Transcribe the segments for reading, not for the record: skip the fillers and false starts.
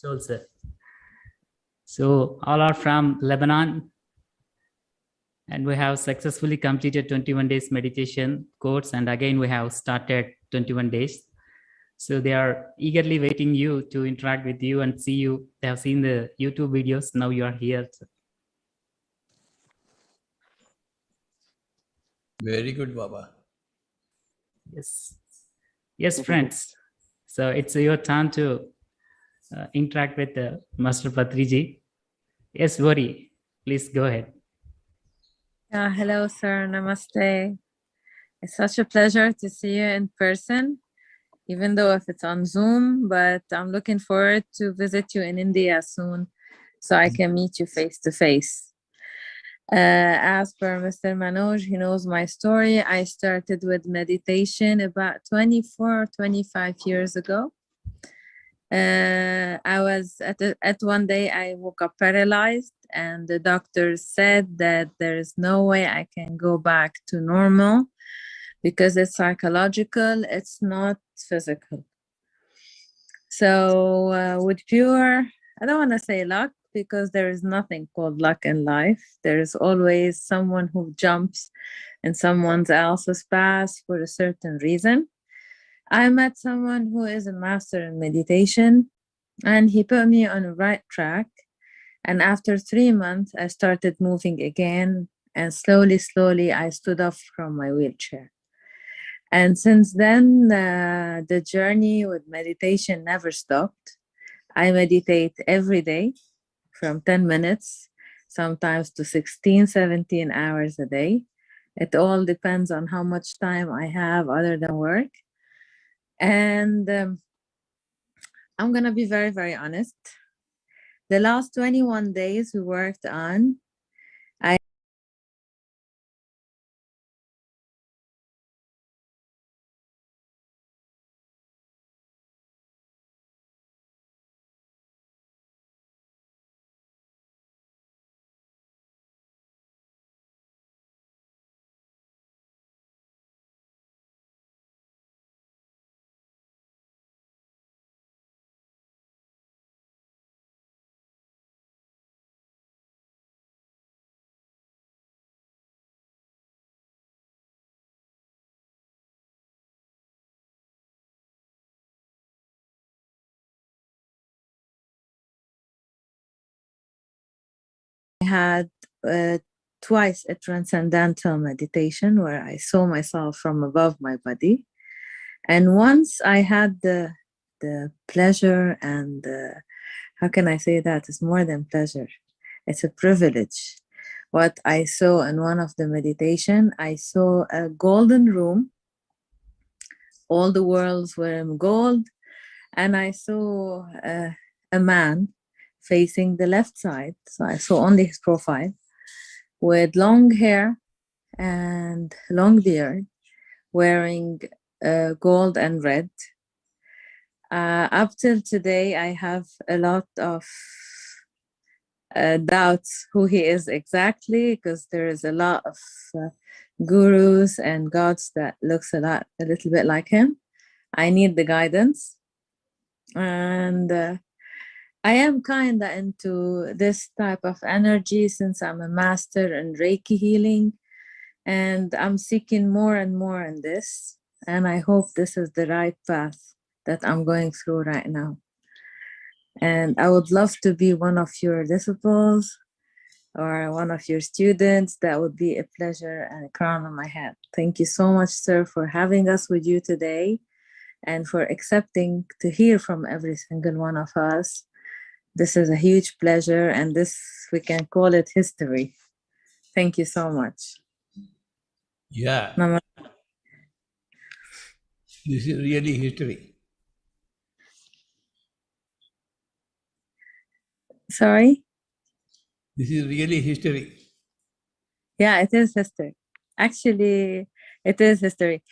also. So all are from Lebanon, and we have successfully completed 21 days meditation course, and again we have started 21 days. So they are eagerly waiting you to interact with you and see you. They have seen the YouTube videos. Now you are here. Very good, Baba. Yes. Yes, friends. So it's your turn to interact with Master Patriji. Yes, Vori, please go ahead. Hello, sir. Namaste. It's such a pleasure to see you in person, even though if it's on Zoom, but I'm looking forward to visit you in India soon so I can meet you face to face. As per Mr. Manoj, he knows my story. I started with meditation about 24, 25 years ago. I was at one day, I woke up paralyzed, and the doctors said that there is no way I can go back to normal because it's psychological, it's not physical. So with pure, I don't want to say luck, because there is nothing called luck in life. There is always someone who jumps in someone else's path for a certain reason. I met someone who is a master in meditation, and he put me on the right track. And after 3 months, I started moving again, and slowly, I stood up from my wheelchair. And since then, the journey with meditation never stopped. I meditate every day from 10 minutes, sometimes to 16, 17 hours a day. It all depends on how much time I have other than work. And I'm going to be very, very honest. The last 21 days we worked on, had twice a transcendental meditation where I saw myself from above my body. And once I had the pleasure and how can I say that? It's more than pleasure. It's a privilege. What I saw in one of the meditation, I saw a golden room. All the walls were in gold. And I saw a man facing the left side. So I saw only his profile, with long hair and long beard, wearing gold and red. Up till today, I have a lot of doubts who he is exactly, because there is a lot of gurus and gods that looks a little bit like him. I need the guidance. And I am kind of into this type of energy since I'm a master in Reiki healing, and I'm seeking more and more in this. And I hope this is the right path that I'm going through right now. And I would love to be one of your disciples or one of your students. That would be a pleasure and a crown on my head. Thank you so much, sir, for having us with you today and for accepting to hear from every single one of us. This is a huge pleasure, and this, we can call it history. Thank you so much. Yeah. Namaste. This is really history. Sorry? This is really history. Yeah, it is history. Actually, it is history.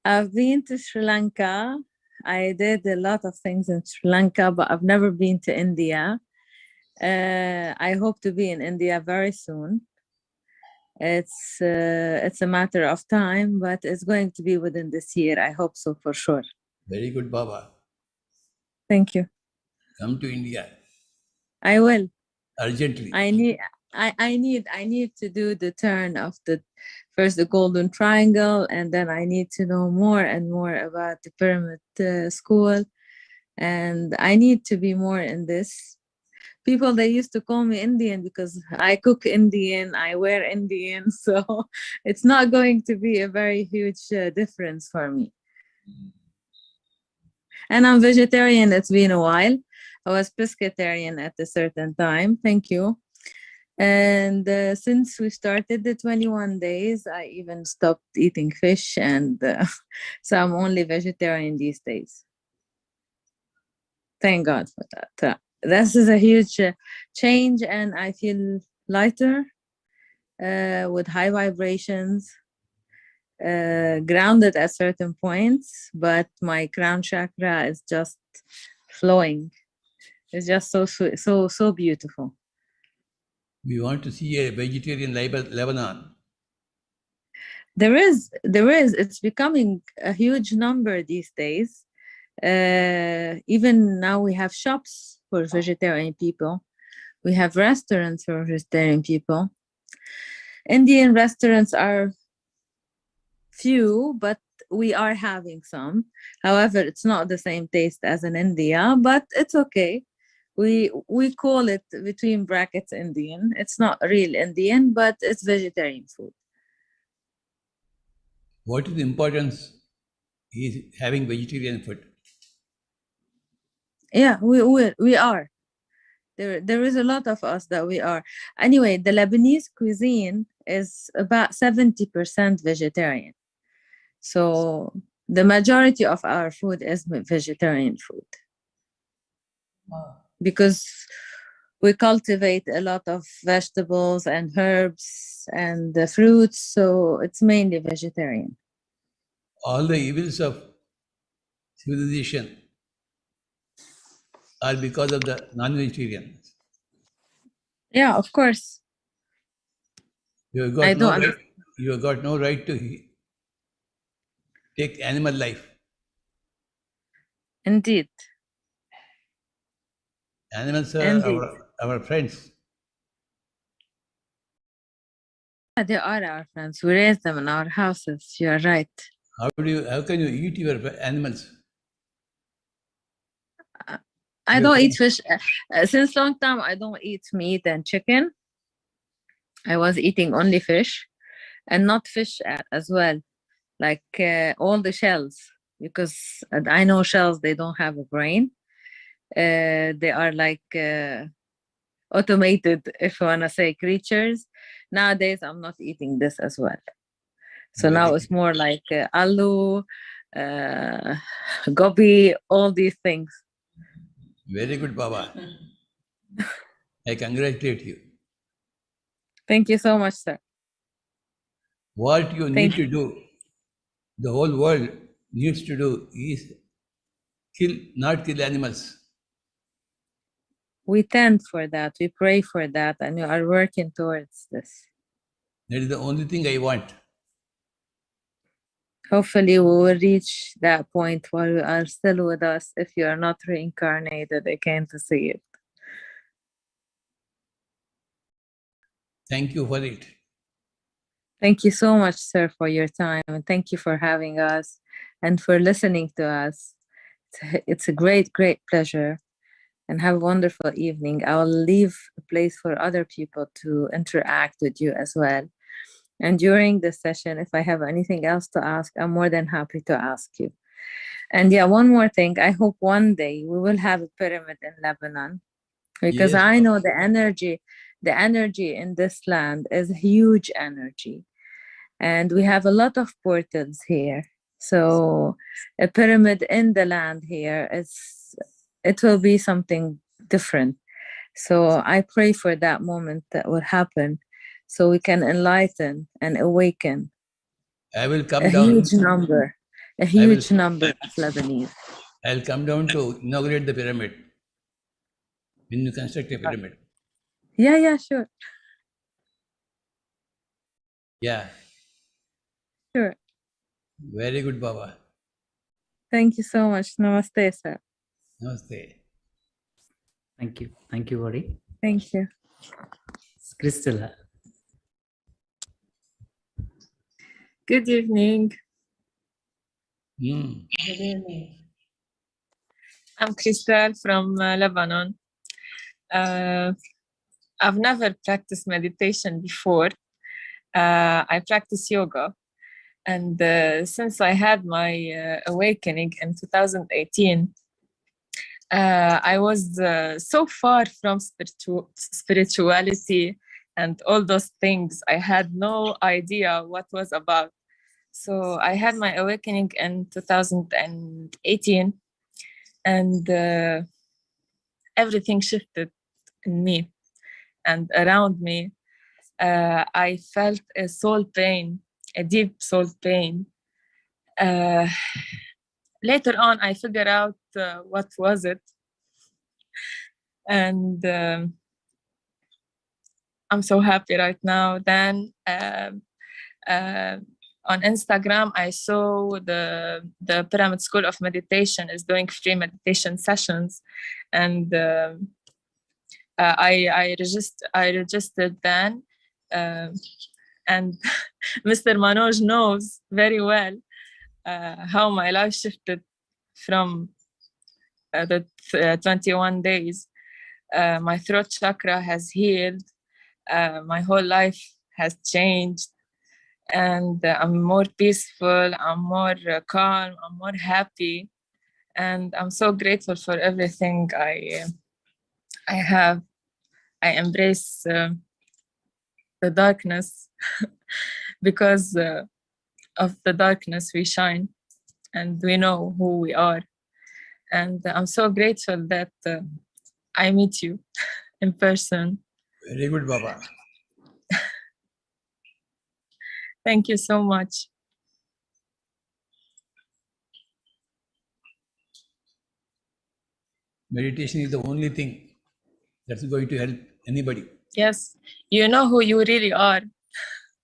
I've been to Sri Lanka. I did a lot of things in Sri Lanka, but I've never been to India. I hope to be in India very soon. It's a matter of time, but it's going to be within this year. I hope so, for sure. Very good, Baba. Thank you. Come to India I will. urgently. I need to do the turn of the Golden Triangle, and then I need to know more and more about the pyramid school, and I need to be more in this. People, they used to call me Indian because I cook Indian, I wear Indian, so it's not going to be a very huge difference for me. And I'm vegetarian. It's been a while. I was pescatarian at a certain time. Thank you. And since we started the 21 days, I even stopped eating fish. And so I'm only vegetarian these days. Thank God for that. This is a huge change, and I feel lighter with high vibrations, grounded at certain points, but my crown chakra is just flowing. It's just so sweet, so beautiful. We want to see a vegetarian Lebanon. There is. It's becoming a huge number these days. Even now we have shops for vegetarian people. We have restaurants for vegetarian people. Indian restaurants are few, but we are having some. However, it's not the same taste as in India, but it's okay. We call it between brackets Indian. It's not real Indian, but it's vegetarian food. What is the importance is having vegetarian food? Yeah, we are. There is a lot of us that we are. Anyway, the Lebanese cuisine is about 70% vegetarian. So the majority of our food is vegetarian food. Because we cultivate a lot of vegetables and herbs and the fruits, so it's mainly vegetarian. All the evils of civilization are because of the non-vegetarians. Yeah, of course. You have got no right to take animal life. Indeed. Animals are our friends. Yeah, they are our friends. We raise them in our houses. You are right. How can you eat your animals? I don't eat fish. Since long time, I don't eat meat and chicken. I was eating only fish, and not fish as well, like all the shells, because I know shells, they don't have a brain. They are like automated, if you want to say, creatures. Nowadays, I'm not eating this as well. So now it's more like aloo, gobi, all these things. Very good, Baba. I congratulate you. Thank you so much, sir. What you need to do, the whole world needs to do, is not kill animals. We tend for that, we pray for that, and we are working towards this. That is the only thing I want. Hopefully we will reach that point while you are still with us. If you are not reincarnated again to see it. Thank you for it. Thank you so much, sir, for your time, and thank you for having us and for listening to us. It's a great pleasure, and have a wonderful evening. I will leave a place for other people to interact with you as well. And during this session, if I have anything else to ask, I'm more than happy to ask you. And yeah, one more thing. I hope one day we will have a pyramid in Lebanon, because yes, I know the energy in this land is huge energy. And we have a lot of portals here. So a pyramid in the land here, it will be something different. So I pray for that moment that will happen, so we can enlighten and awaken I will come a down. Huge number of Lebanese. I'll come down to inaugurate the pyramid. When you construct a pyramid. Yeah, sure. Yeah. Sure. Very good, Baba. Thank you so much. Namaste, sir. Namaste. Thank you. Thank you, Ori. Thank you. Crystal. Good evening. Mm. Good evening. I'm Crystal from Lebanon. I've never practiced meditation before. I practice yoga. And since I had my awakening in 2018, I was so far from spirituality and all those things. I had no idea what was about. So I had my awakening in 2018, and everything shifted in me and around me. I felt a soul pain, a deep soul pain. Later on, I figured out what was it. And I'm so happy right now. Then on Instagram, I saw the Pyramid School of Meditation is doing free meditation sessions, and I registered then, and Mr. Manoj knows very well how my life shifted from the 21 days. My throat chakra has healed. My whole life has changed, and I'm more peaceful, I'm more calm, I'm more happy, and I'm so grateful for everything I have. I embrace the darkness because of the darkness we shine, and we know who we are. And I'm so grateful that I meet you in person. Very good, Baba. Thank you so much. Meditation is the only thing that's going to help anybody. Yes, you know who you really are.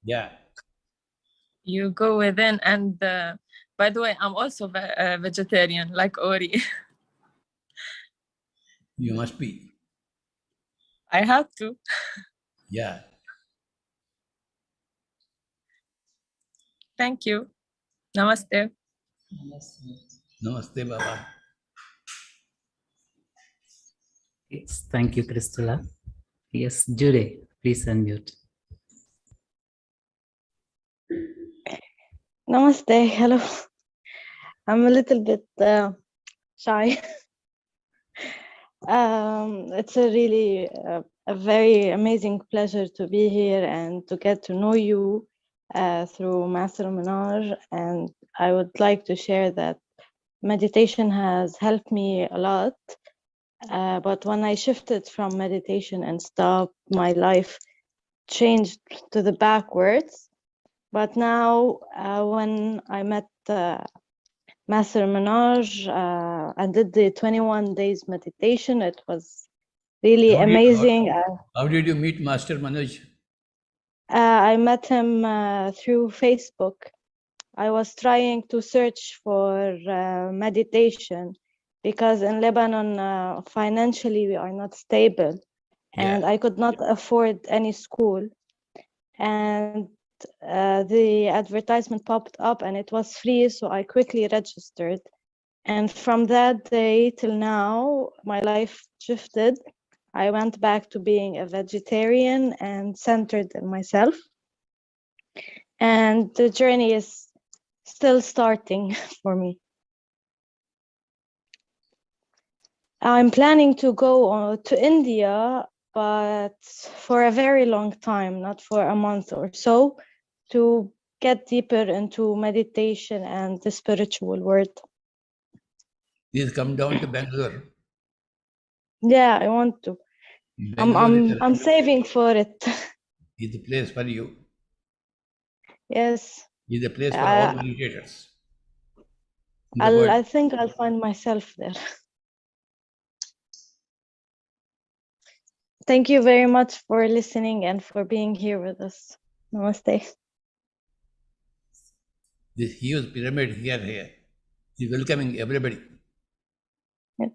Yeah. You go within, and by the way, I'm also a vegetarian like Ori. You must be. I have to. Yeah. Thank you. Namaste. Namaste, Baba. Yes, thank you, Crystalla. Yes, Jude, please unmute. Namaste. Hello. I'm a little bit shy. It's a really a very amazing pleasure to be here and to get to know you through Master Manoj. And I would like to share that meditation has helped me a lot. But when I shifted from meditation and stopped, my life changed to the backwards. But now, when I met Master Manoj and did the 21 days meditation, it was really amazing. How did you meet Master Manoj? I met him through Facebook. I was trying to search for meditation because in Lebanon, financially, we are not stable, and I could not afford any school. And the advertisement popped up and it was free, so I quickly registered. And from that day till now, my life shifted. I went back to being a vegetarian and centered in myself. And the journey is still starting for me. I'm planning to go to India, but for a very long time, not for a month or so, to get deeper into meditation and the spiritual world. Please come down to Bangalore. Yeah, I want to. I'm saving for it. Is the place for you. Yes. Is the place for all meditators. I think I'll find myself there. Thank you very much for listening and for being here with us. Namaste. This huge pyramid here is welcoming everybody. Yep.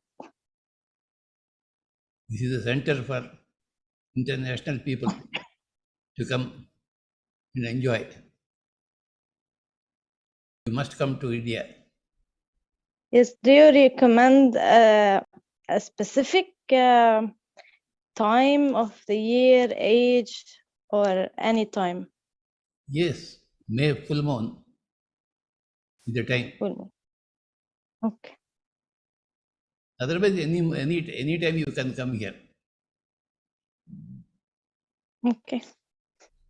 This is a center for international people to come and enjoy. You must come to India. Yes, do you recommend a specific time of the year, age, or any time? Yes, May full moon is the time. Full moon. Okay. Otherwise, any time you can come here. Okay.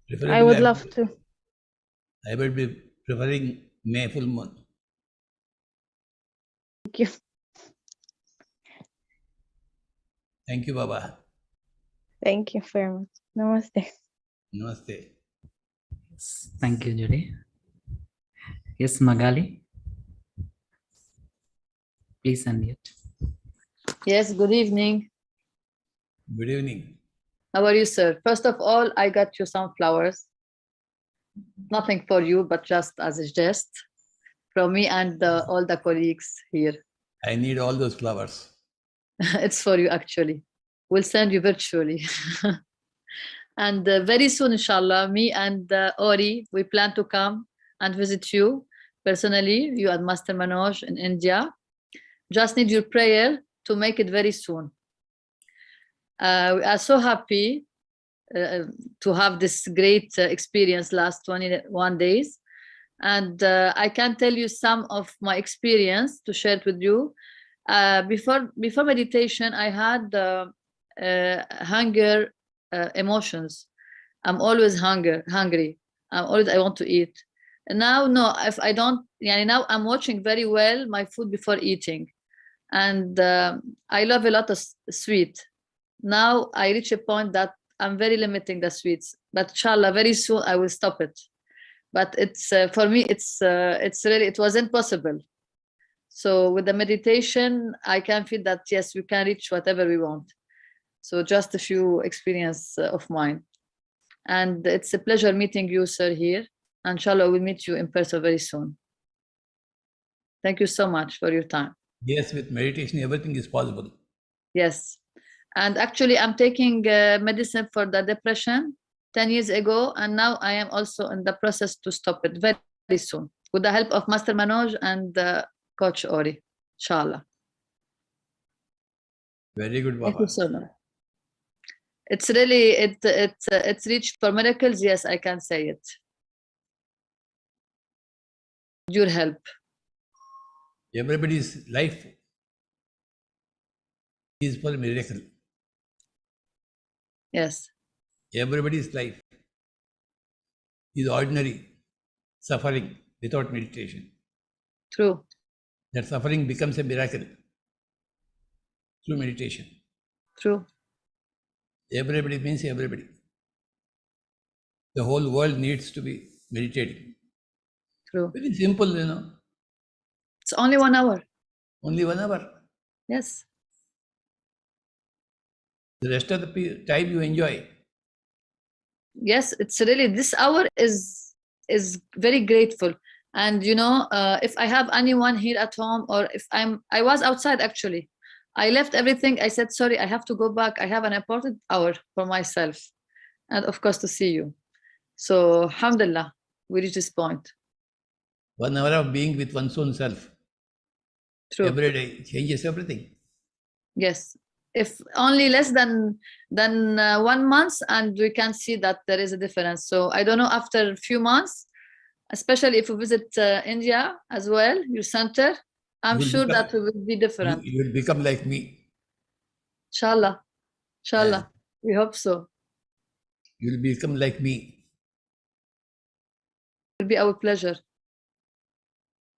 Preferably, I would love to. I will be preferring May full moon. Thank you. Thank you, Baba. Thank you very much. Namaste. Namaste. Yes, thank you, Judy. Yes, Magali. Please unmute. Yes, good evening. Good evening. How are you, sir? First of all, I got you some flowers. Nothing for you, but just as a jest from me and all the colleagues here. I need all those flowers. It's for you, actually. We'll send you virtually. And very soon, inshallah, me and Ori, we plan to come and visit you personally, you and Master Manoj in India. Just need your prayer to make it very soon. We are so happy to have this great experience last 21 days. And I can tell you some of my experience to share it with you. Before meditation, I had hunger emotions. I'm always hungry. I want to eat. And now, no, if I don't, now I'm watching very well my food before eating. And I love a lot of sweet. Now I reach a point that I'm very limiting the sweets, but inshallah, very soon I will stop it. But it's for me, it's really, it wasn't possible. So with the meditation, I can feel that, yes, we can reach whatever we want. So just a few experience of mine. And it's a pleasure meeting you, sir, here. And inshallah, we'll meet you in person very soon. Thank you so much for your time. Yes, with meditation, everything is possible. Yes. And actually, I'm taking medicine for the depression 10 years ago. And now I am also in the process to stop it very, very soon with the help of Master Manoj and Coach Ori, inshallah. Very good, Baba. Thank you so much. It's really, it's reached for miracles. Yes, I can say it. Your help. Everybody's life is for miracle. Yes. Everybody's life is ordinary suffering without meditation. True. That suffering becomes a miracle through meditation. True. Everybody means everybody. The whole world needs to be meditating. True. Very simple, It's only 1 hour. Only 1 hour. Yes. The rest of the time you enjoy. Yes, it's really, this hour is very grateful. And if I have anyone here at home, or if I was outside actually, I left everything. I said, sorry, I have to go back. I have an important hour for myself. And of course to see you. So alhamdulillah, we reached this point. 1 hour of being with one's own self. True. Every day changes everything. Yes. If only less than 1 month, and we can see that there is a difference. So I don't know, after a few months, especially if we visit India as well, your center, I'm sure that we will be different. You will become like me. Inshallah. Inshallah. We hope so. You will become like me. It will be our pleasure.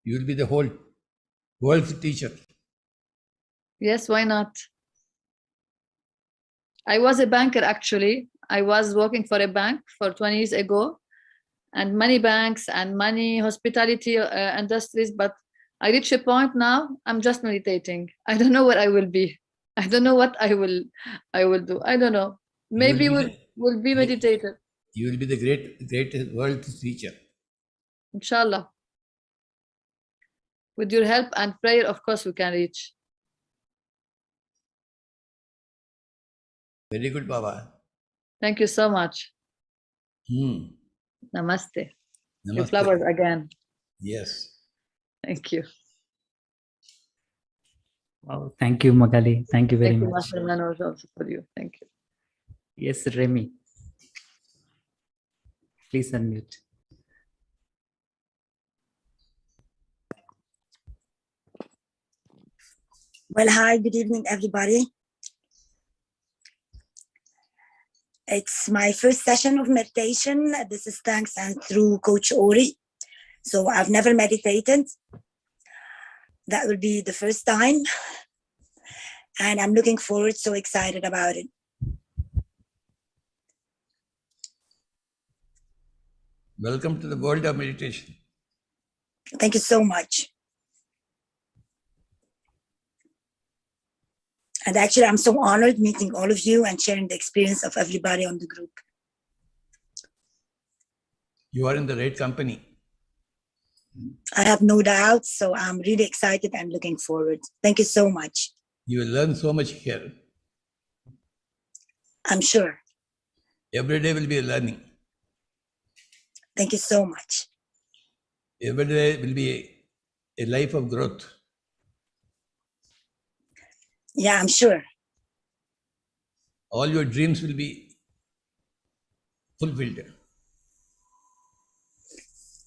You will be the whole world's teacher. Yes, why not? I was a banker actually. I was working for a bank for 20 years ago, and many banks and many hospitality industries, but I reach a point now, I'm just meditating. I don't know what I will be. I don't know what I will do. I don't know. Maybe we'll be meditator. You will be the great world's teacher. Inshallah. With your help and prayer, of course, we can reach. Very good, Baba. Thank you so much. Namaste. Your Namaste. flowers again. Yes. Thank you. Wow, thank you, Magali. Thank you very Thank you, much. Master Manoj, also for you. Thank you. Yes, Remy. Please unmute. Well, hi, good evening, everybody. It's my first session of meditation. This is thanks and through Coach Ori. So I've never meditated. That will be the first time. And I'm looking forward, so excited about it. Welcome to the world of meditation. Thank you so much. And actually, I'm so honored meeting all of you and sharing the experience of everybody on the group. You are in the right company. I have no doubt, so I'm really excited and looking forward. Thank you so much. You will learn so much here. I'm sure. Every day will be a learning. Thank you so much. Every day will be a life of growth. Yeah, I'm sure. All your dreams will be fulfilled.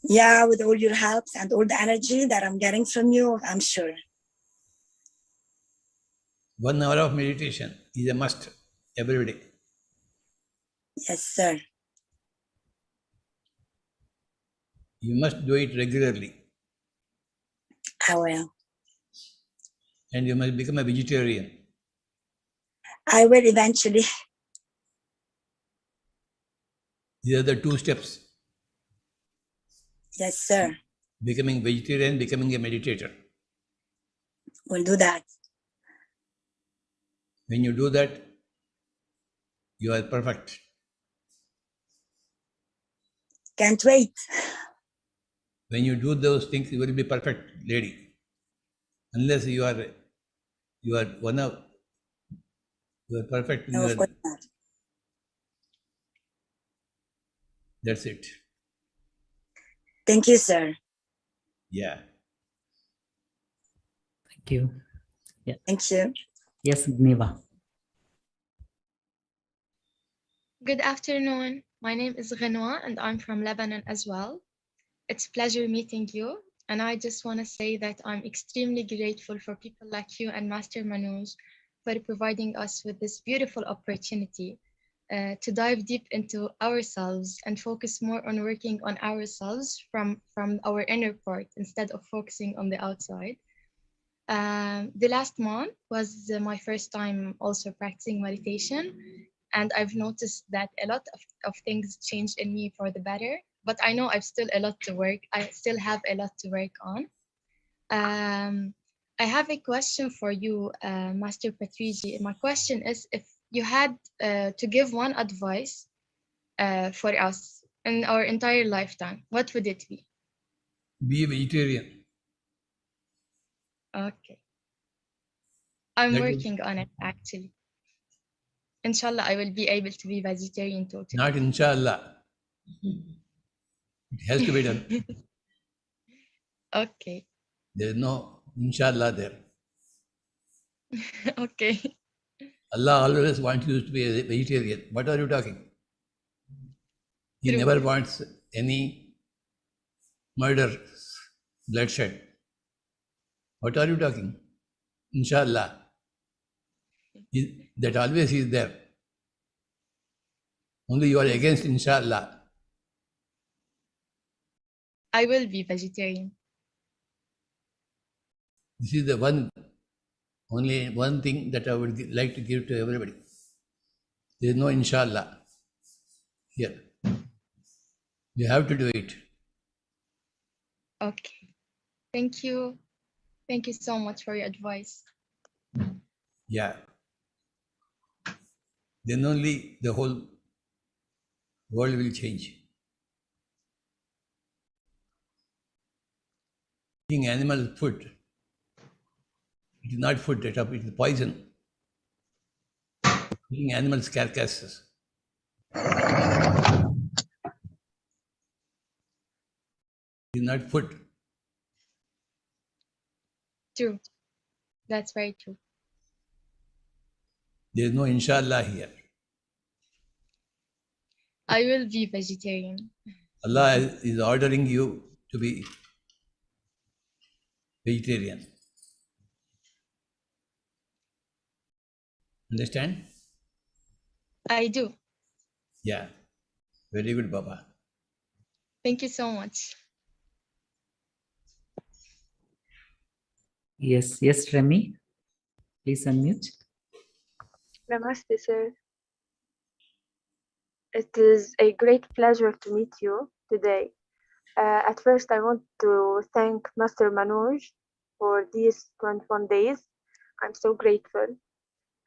Yeah, with all your helps and all the energy that I'm getting from you, I'm sure. 1 hour of meditation is a must every day. Yes, sir. You must do it regularly. I will. And you must become a vegetarian. I will eventually. These are the 2 steps. Yes, sir. Becoming vegetarian, becoming a meditator. We'll do that. When you do that, you are perfect. Can't wait. When you do those things, you will be perfect lady. Unless you are one of, you are perfect in No, your, of course not. that's it. Thank you, sir. Yeah. Thank you. Thank you. Yes, Niva. Good afternoon. My name is Ghenwa and I'm from Lebanon as well. It's a pleasure meeting you. And I just want to say that I'm extremely grateful for people like you and Master Manoj for providing us with this beautiful opportunity to dive deep into ourselves and focus more on working on ourselves from our inner part instead of focusing on the outside. The last month was my first time also practicing meditation. And I've noticed that a lot of things changed in me for the better, but I know I've still a lot to work. I still have a lot to work on. I have a question for you, Master Patriji. My question is, if you had to give one advice for us in our entire lifetime, what would it be? Be a vegetarian. Okay. I'm That working on it, actually. Inshallah, I will be able to be vegetarian totally. Not inshallah. It has to be done. Okay. There is no inshallah there. Okay. Allah always wants you to be a vegetarian. What are you talking? He True. never wants any murder, bloodshed. What are you talking? Inshallah. That always is there. Only you are against inshallah. I will be vegetarian. This is the only one thing that I would like to give to everybody. There is no inshallah here. You have to do it. Okay. Thank you. Thank you so much for your advice. Yeah. Then only the whole world will change. Eating animal food, it is not food, it is poison. eating animals' carcasses. It's not food. True. That's very true. There is no inshallah here. I will be vegetarian. Allah is ordering you to be vegetarian. Understand? I do. Yeah. Very good, Baba. Thank you so much. Yes, yes, Remy. Please unmute. Namaste, sir. It is a great pleasure to meet you today. At first, I want to thank Master Manoj for these 21 days. I'm so grateful.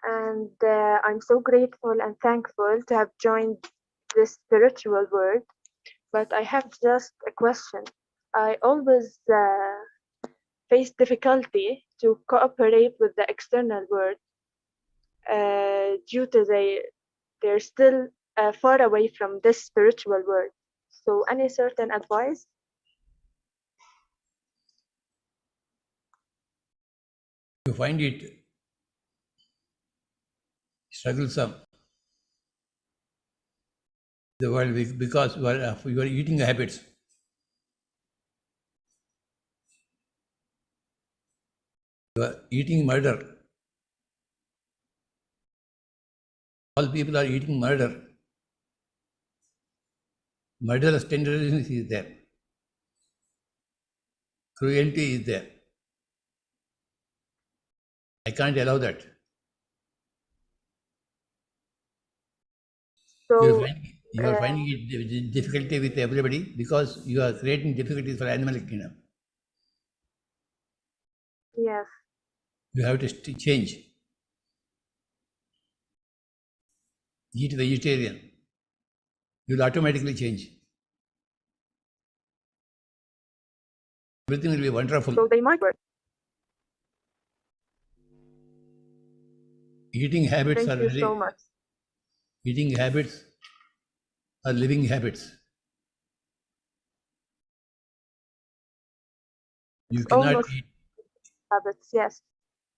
And I'm so grateful and thankful to have joined this spiritual world. But I have just a question. I always face difficulty to cooperate with the external world due to they're still far away from this spiritual world. So any certain advice? You find it strugglesome, the world, because you are eating habits. You are eating murder. All people are eating murder. Murderous tendency is there. Cruelty is there. I can't allow that. So You are finding it difficulty with everybody because you are creating difficulties for animal kingdom. yes. You have to change. Eat vegetarian. You will automatically change. Everything will be wonderful. So they might work. Eating habits Thank are you so much. Eating habits are living habits. You It's cannot almost eat. habits, yes.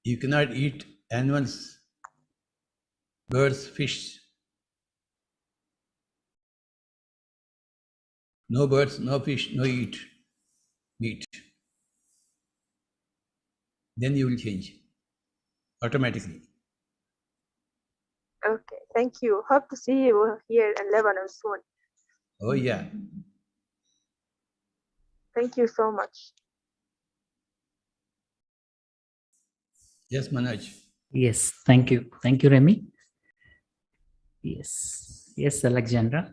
You cannot eat animals, birds, fish. No birds, no fish, no eat meat. Then you will change automatically. Okay, thank you. Hope to see you here in Lebanon soon. Oh yeah. Thank you so much. Yes, Manoj. Yes, thank you. Thank you, Remy. Yes, yes, Alexandra.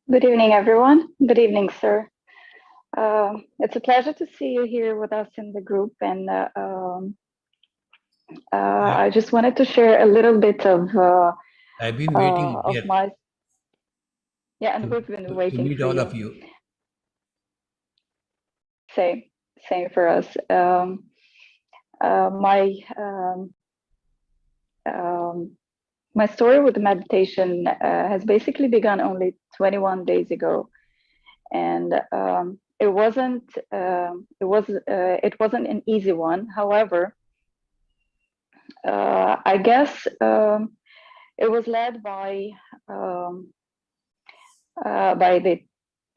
Good evening, everyone. Good evening, sir. It's a pleasure to see you here with us in the group. And I just wanted to share a little bit of I've been waiting here and we've been waiting to meet for all you. of you. Same for us. My story with meditation has basically begun only 21 days ago, and it wasn't an easy one. However, I guess it was led by the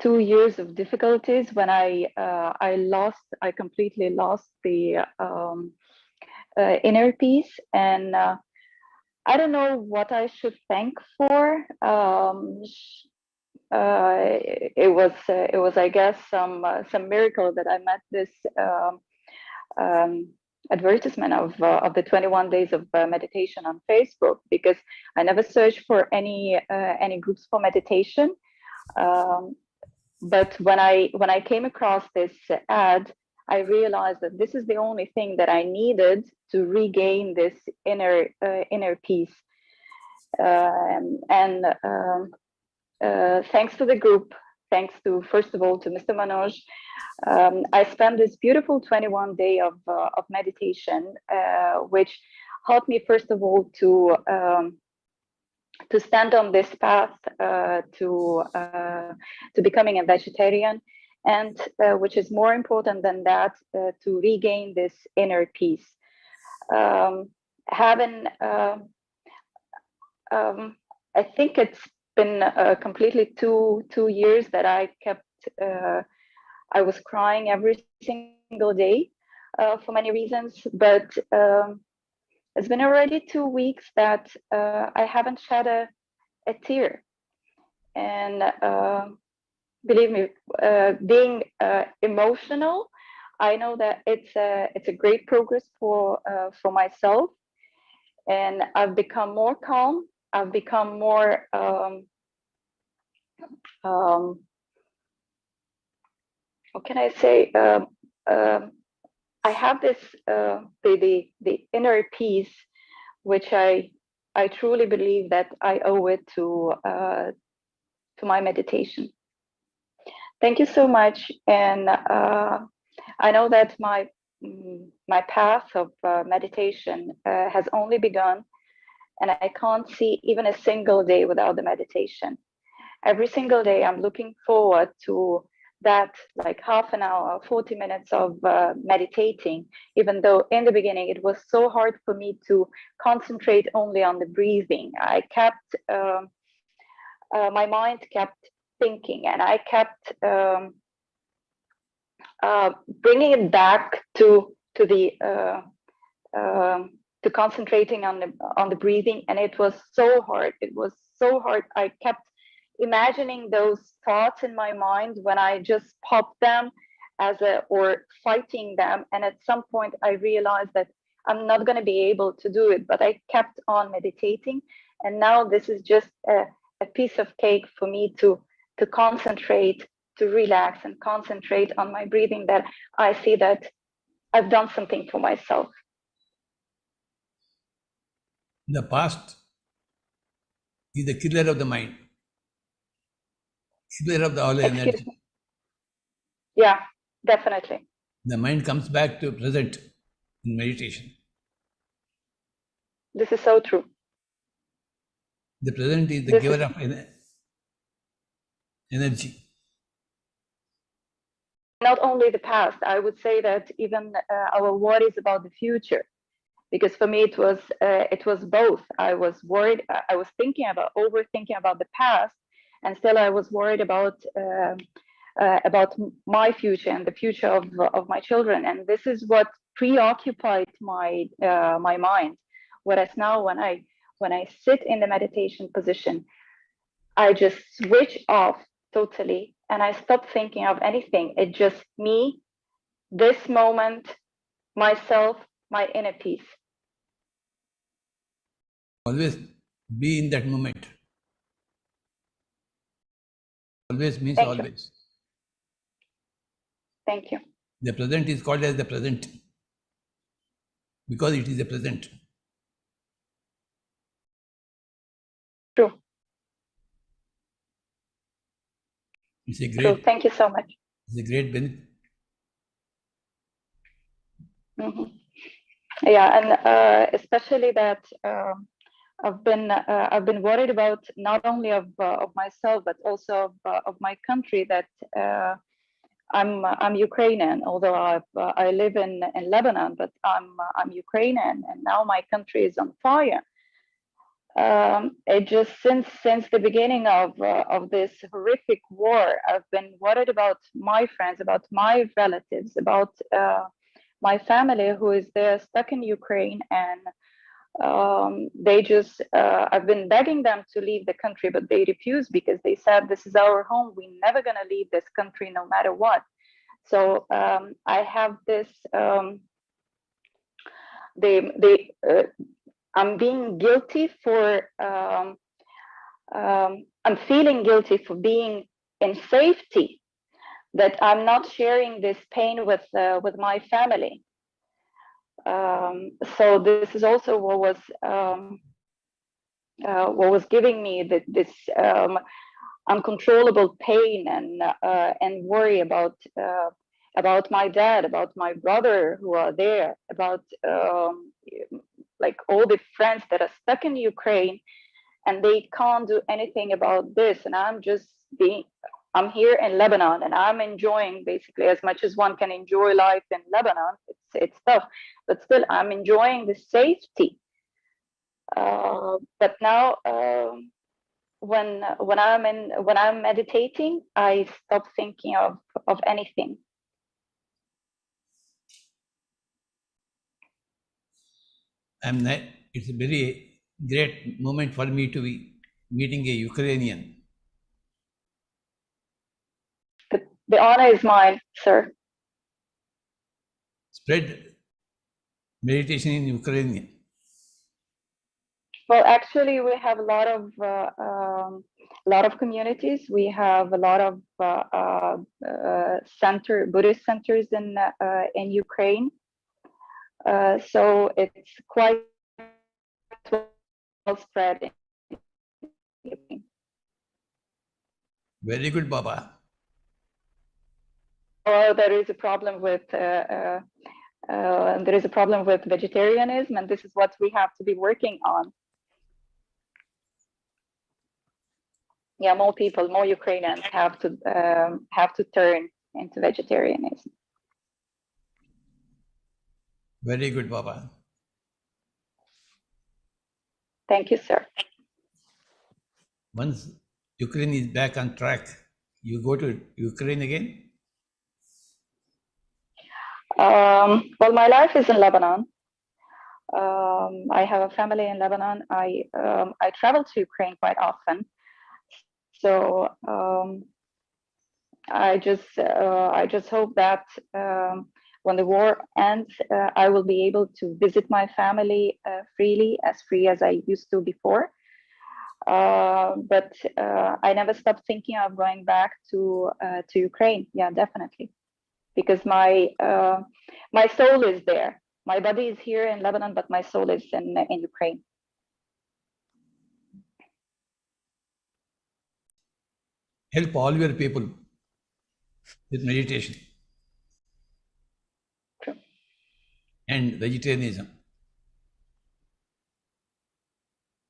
2 years of difficulties when I completely lost the inner peace, and I don't know what I should thank for. It was I guess some miracle that I met this advertisement of the 21 days of meditation on Facebook, because I never searched for any groups for meditation. But when I came across this ad, I realized that this is the only thing that I needed to regain this inner peace. Thanks to the group, thanks to, first of all, to Mr. Manoj, I spent this beautiful 21 day of meditation, which helped me, first of all, to stand on this path to becoming a vegetarian, and which is more important than that, to regain this inner peace. I think it's been completely two years that I kept, I was crying every single day for many reasons, but it's been already 2 weeks that I haven't shed a tear. And believe me, being emotional, I know that it's a great progress for myself, and I've become more calm. I've become more what can I say? I have this the inner peace, which I truly believe that I owe it to my meditation. Thank you so much, and I know that my path of meditation has only begun, and I can't see even a single day without the meditation. Every single day, I'm looking forward to that, like half an hour, 40 minutes of meditating, even though in the beginning it was so hard for me to concentrate only on the breathing. I kept, my mind kept thinking, and I kept bringing it back to concentrating on the breathing, and it was so hard. It was so hard. I kept imagining those thoughts in my mind when I just popped them or fighting them, and at some point I realized that I'm not going to be able to do it, but I kept on meditating, and now this is just a piece of cake for me to concentrate, to relax and concentrate on my breathing, that I see that I've done something for myself. The past is the killer of the mind, killer of the all energy. Yeah, definitely. The mind comes back to present in meditation. This is so true. The present is the giver of energy. Not only the past, I would say that even our worries about the future, because for me it was both. I was worried. I was overthinking about the past, and still I was worried about my future and the future of my children. And this is what preoccupied my my mind. Whereas now, when I sit in the meditation position, I just switch off totally, and I stop thinking of anything. It's just me, this moment, myself, my inner peace. Always be in that moment. Always means Thank always. You. Thank you. The present is called as the present because it is the present. True. It's a great. True. Thank you so much. It's a great benefit. Mm-hmm. Yeah, and especially that I've been worried about not only of myself but also of my country. That I'm Ukrainian, although I live in Lebanon, but I'm Ukrainian, and now my country is on fire. It just since the beginning of this horrific war, I've been worried about my friends, about my relatives, about my family who is there stuck in Ukraine, and they just I've been begging them to leave the country, but they refuse because they said, this is our home, we're never gonna leave this country no matter what. So I have this I'm being guilty for I'm feeling guilty for being in safety, that I'm not sharing this pain with my family. So this is also what was giving me this uncontrollable pain and worry about my dad, about my brother who are there, about like all the friends that are stuck in Ukraine, and they can't do anything about this. And I'm here in Lebanon, and I'm enjoying basically as much as one can enjoy life in Lebanon. It's tough, but still I'm enjoying the safety. But now, when I'm meditating, I stop thinking of anything. It's a very great moment for me to be meeting a Ukrainian. The honor is mine, sir. Spread meditation in Ukrainian. Well, actually, we have a lot of communities. We have a lot of Buddhist centers in Ukraine. So it's quite well spread. Very good, Baba. Well, there is a problem with vegetarianism, and this is what we have to be working on. Yeah, more people, more Ukrainians have to turn into vegetarianism. Very good, Baba. Thank you, sir. Once Ukraine is back on track, you go to Ukraine again? Well, my life is in Lebanon. I have a family in Lebanon. I travel to Ukraine quite often. So I just hope that when the war ends, I will be able to visit my family freely, as free as I used to before. But I never stopped thinking of going back to Ukraine. Yeah, definitely, because my soul is there. My body is here in Lebanon, but my soul is in Ukraine. Help all your people with meditation and vegetarianism.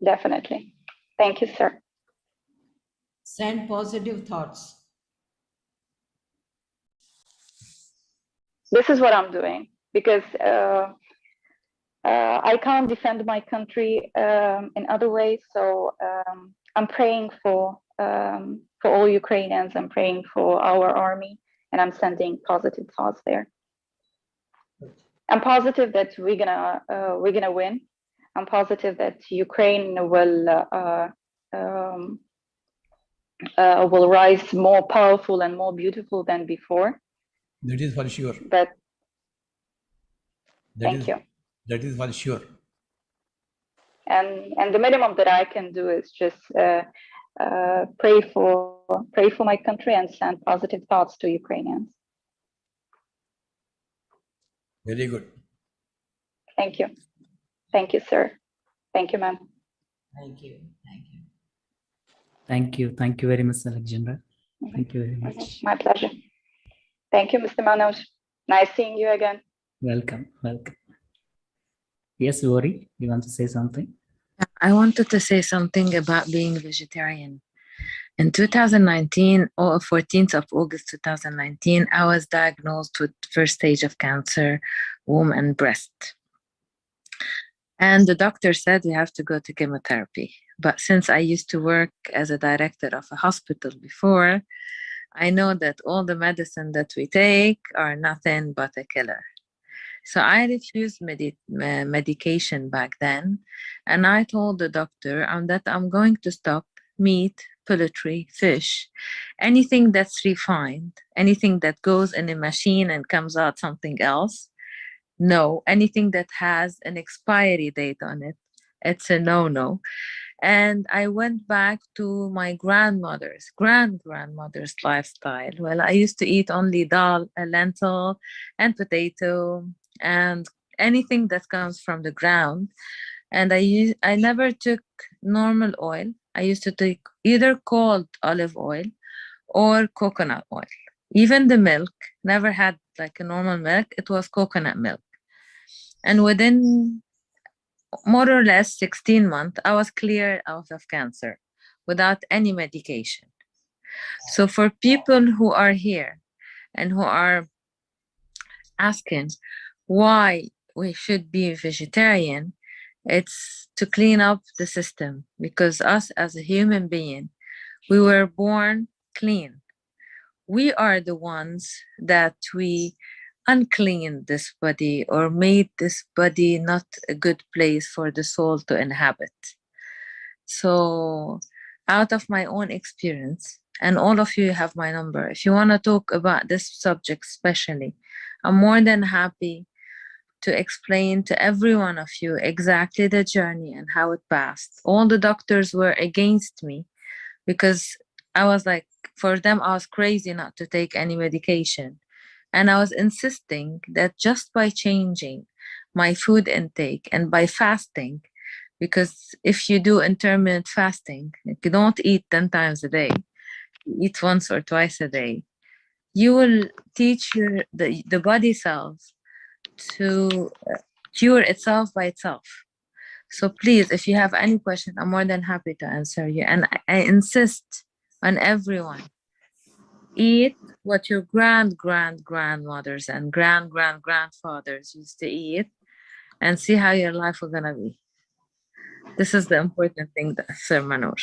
Definitely. Thank you, sir. Send positive thoughts. This is what I'm doing, because I can't defend my country in other ways. So I'm praying for all Ukrainians. I'm praying for our army, and I'm sending positive thoughts there. I'm positive that we're gonna win. I'm positive that Ukraine will rise more powerful and more beautiful than before. That is for sure. But thank you. That is for sure. And the minimum that I can do is just pray for my country and send positive thoughts to Ukrainians. Very good. Thank you. Thank you, sir. Thank you, ma'am. Thank you. Thank you. Thank you. Thank you very much, Alexandra. Thank you very much. My pleasure. Thank you, Mr. Manoj. Nice seeing you again. Welcome. Welcome. Yes, Lori, you want to say something? I wanted to say something about being vegetarian. In 2019, or 14th of August 2019, I was diagnosed with first stage of cancer, womb and breast. And the doctor said you have to go to chemotherapy. But since I used to work as a director of a hospital before, I know that all the medicine that we take are nothing but a killer. So I refused medication back then. And I told the doctor that I'm going to stop meat, poultry, fish, anything that's refined, anything that goes in a machine and comes out something else. No, anything that has an expiry date on it, it's a no-no. And I went back to my grandmother's lifestyle. Well, I used to eat only dal, a lentil, and potato, and anything that comes from the ground. And I never took normal oil. I used to take either cold olive oil or coconut oil. Even the milk, never had like a normal milk. It was coconut milk. And within more or less 16 months, I was cleared out of cancer without any medication. So for people who are here and who are asking why we should be vegetarian, it's to clean up the system, because us as a human being, we were born clean. We are the ones that we uncleaned this body or made this body not a good place for the soul to inhabit. So out of my own experience, and all of you have my number, if you want to talk about this subject especially, I'm more than happy to explain to every one of you exactly the journey and how it passed. All the doctors were against me because I was like, for them, I was crazy not to take any medication. And I was insisting that just by changing my food intake and by fasting, because if you do intermittent fasting, like you don't eat 10 times a day, you eat once or twice a day, you will teach the body cells to cure itself by itself. So please, if you have any question, I'm more than happy to answer you. And I insist on everyone, eat what your grandmothers and grandfathers used to eat, and see how your life is gonna be. This is the important thing, Sir Manoj,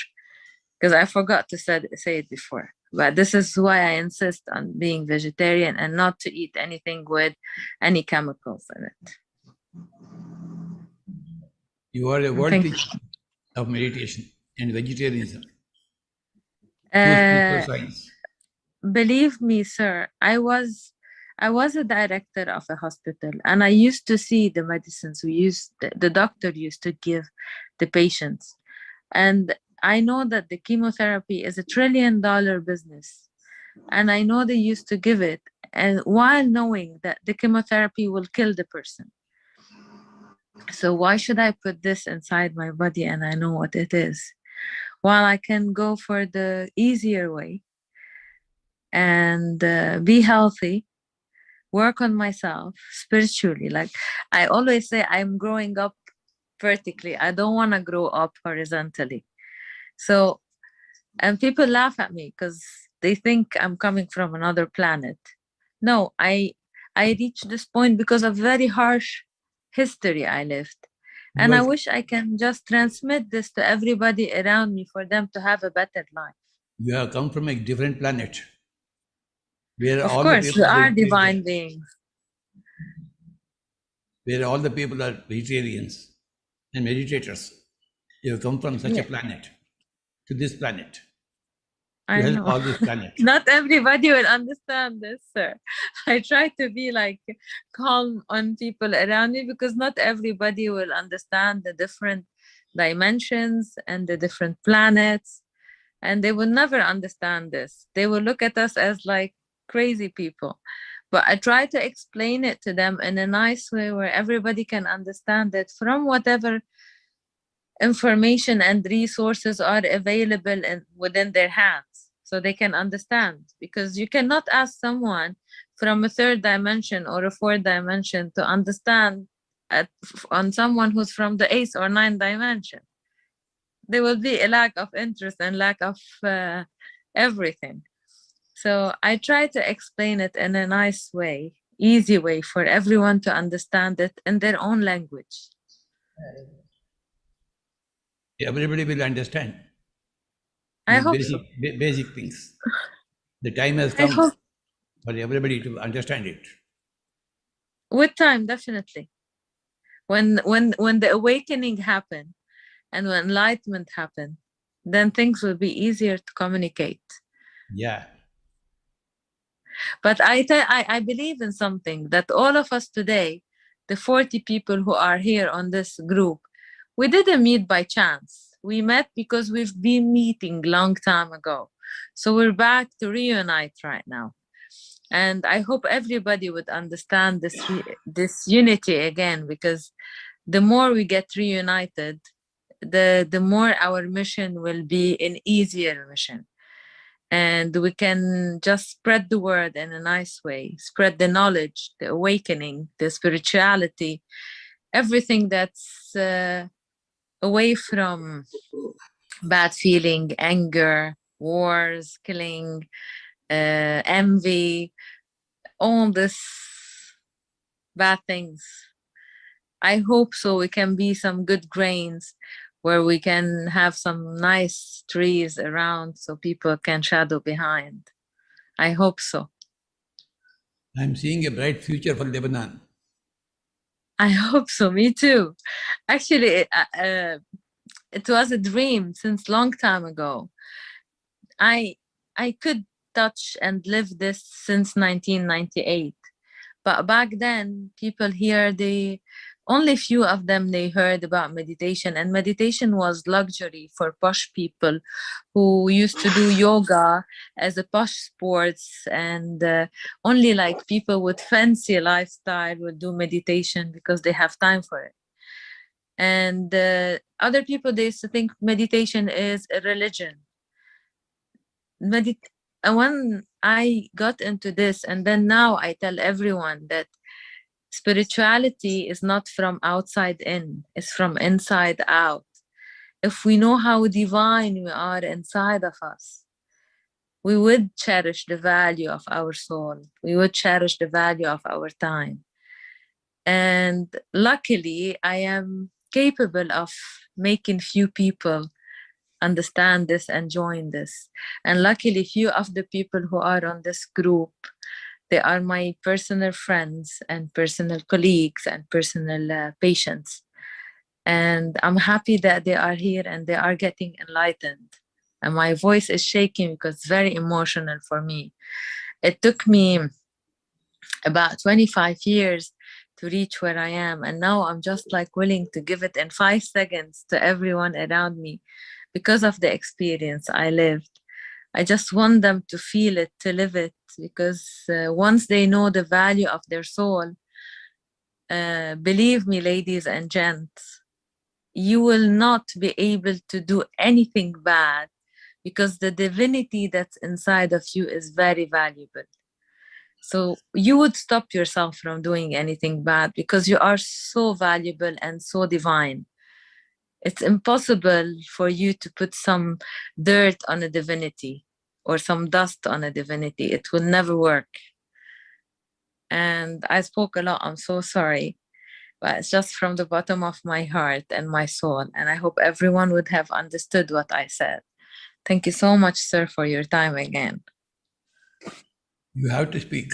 because I forgot to say it before. But this is why I insist on being vegetarian and not to eat anything with any chemicals in it. You are a world Thank teacher of meditation and vegetarianism. you. Two spiritual science. Believe me, sir, I was a director of a hospital, and I used to see the medicines the doctor used to give the patients. And I know that the chemotherapy is $1 trillion business. And I know they used to give it, and while knowing that the chemotherapy will kill the person. So why should I put this inside my body and I know what it is? While I can go for the easier way and be healthy, work on myself spiritually. Like I always say, I'm growing up vertically. I don't want to grow up horizontally. So, and people laugh at me because they think I'm coming from another planet. No, I reached this point because of very harsh history I lived. And I wish I can just transmit this to everybody around me for them to have a better life. You have come from a different planet. Where Of all course, the people we are divine beings. Where all the people are vegetarians and meditators. You have come from such a planet to this planet. I know. All this planet. Not everybody will understand this, sir. I try to be like calm on people around me because not everybody will understand the different dimensions and the different planets, and they will never understand this. They will look at us as like crazy people. But I try to explain it to them in a nice way where everybody can understand it from whatever information and resources are available within their hands, so they can understand. Because you cannot ask someone from a third dimension or a fourth dimension to understand on someone who's from the eighth or ninth dimension. There will be a lack of interest and lack of everything. So I try to explain it in a nice way, easy way for everyone to understand it in their own language. Everybody will understand. I hope so. Basic things. The time has come for everybody to understand it. With time, definitely. When the awakening happen and when enlightenment happen, then things will be easier to communicate. Yeah. But I believe in something, that all of us today, the 40 people who are here on this group, we didn't meet by chance. We met because we've been meeting long time ago. So we're back to reunite right now. And I hope everybody would understand this unity again, because the more we get reunited, the more our mission will be an easier mission. And we can just spread the word in a nice way, spread the knowledge, the awakening, the spirituality, everything that's away from bad feeling, anger, wars, killing, envy, all this bad things. I hope so we can be some good grains where we can have some nice trees around so people can shadow behind. I hope so. I'm seeing a bright future for Lebanon. I hope so. Me too. Actually, it was a dream since long time ago. I could touch and live this since 1998. But back then, people here, only few of them, they heard about meditation. And meditation was luxury for posh people who used to do yoga as a posh sports. And only like people with fancy lifestyle would do meditation because they have time for it. And other people, they used to think meditation is a religion. When I got into this, and then now I tell everyone that spirituality is not from outside in, it's from inside out. If we know how divine we are inside of us, we would cherish the value of our soul. We would cherish the value of our time. And luckily, I am capable of making few people understand this and join this. And luckily, few of the people who are on this group, they are my personal friends and personal colleagues and personal patients. And I'm happy that they are here and they are getting enlightened. And my voice is shaking because it's very emotional for me. It took me about 25 years to reach where I am. And now I'm just like willing to give it in 5 seconds to everyone around me because of the experience I lived. I just want them to feel it, to live it, because once they know the value of their soul, believe me, ladies and gents, you will not be able to do anything bad because the divinity that's inside of you is very valuable. So you would stop yourself from doing anything bad because you are so valuable and so divine. It's impossible for you to put some dirt on a divinity or some dust on a divinity. It will never work. And I spoke a lot. I'm so sorry. But it's just from the bottom of my heart and my soul. And I hope everyone would have understood what I said. Thank you so much, sir, for your time again. You have to speak.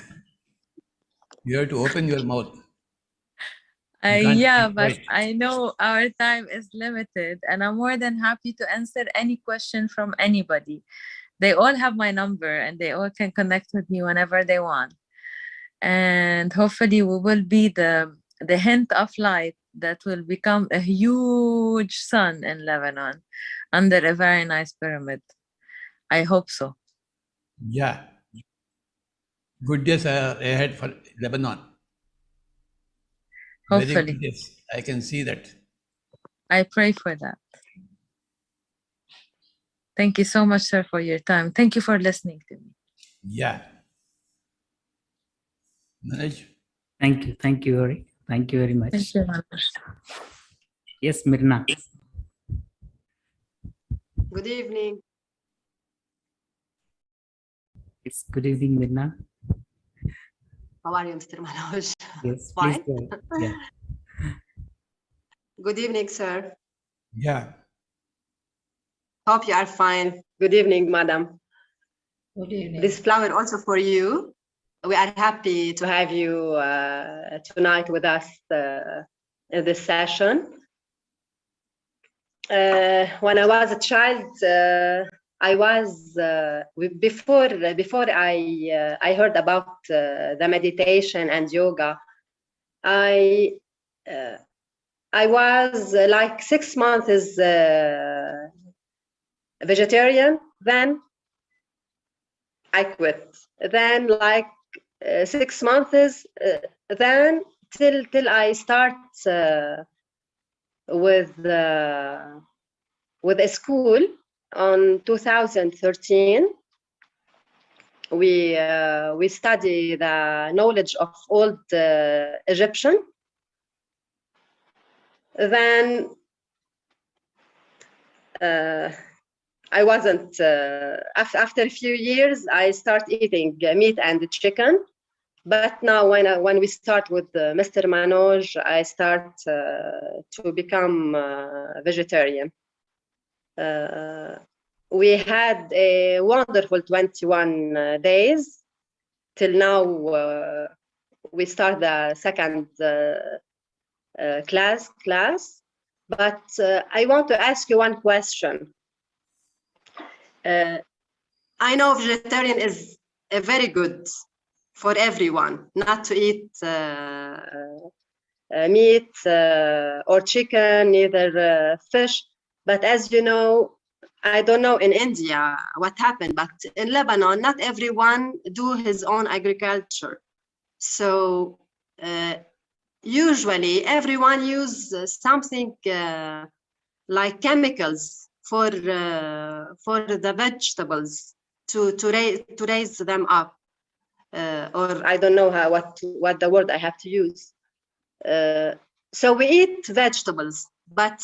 You have to open your mouth. Yeah, but I know our time is limited, and I'm more than happy to answer any question from anybody. They all have my number, and they all can connect with me whenever they want. And hopefully we will be the hint of light that will become a huge sun in Lebanon under a very nice pyramid. I hope so. Yeah. Good days are ahead for Lebanon. Hopefully. Very good days. I can see that. I pray for that. Thank you so much, sir, for your time. Thank you for listening to me. Yeah. Manoj? Thank you. Thank you, Ori. Thank you very much. Thank you, Manoj. Yes, Mirna. Good evening. It's good evening, Mirna. How are you, Mr. Manoj? Yes, Fine. please go ahead. Yeah. Good evening, sir. Yeah. Hope you are fine. Good evening, madam. Good evening. This flower also for you. We are happy to have you tonight with us in this session. When I was a child, I was before I heard about the meditation and yoga. I was like 6 months vegetarian. Then I quit. Then like 6 months. Then till I start with a school on 2013. We study the knowledge of old Egyptian. then I wasn't, after a few years, I start eating meat and chicken. But now when we start with Mr. Manoj, I start to become vegetarian. We had a wonderful 21 days. Till now, we start the second class. But I want to ask you one question. I know vegetarian is a very good for everyone, not to eat meat or chicken, neither fish. But as you know, I don't know in India what happened, but in Lebanon, not everyone do his own agriculture. So usually everyone use something like chemicals for the vegetables to raise them up, or I don't know what the word I have to use. So we eat vegetables, but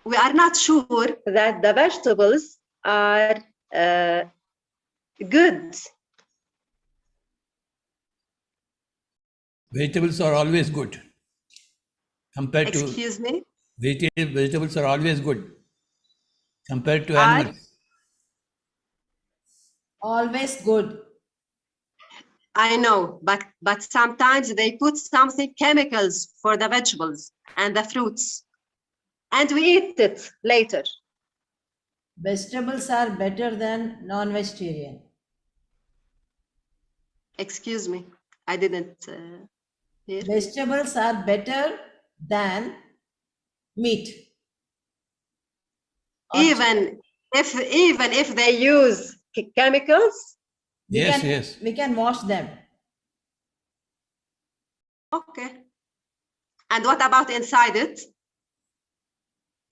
we are not sure that the vegetables are good. Vegetables are always good compared to. Excuse me? Vegetables are always good compared to animals. Always good. I know, but sometimes they put something chemicals for the vegetables and the fruits, and we eat it later. Vegetables are better than non-vegetarian. Excuse me, I didn't hear. Vegetables are better than meat. Even if they use chemicals. Yes. We can wash them. Okay. And what about inside it?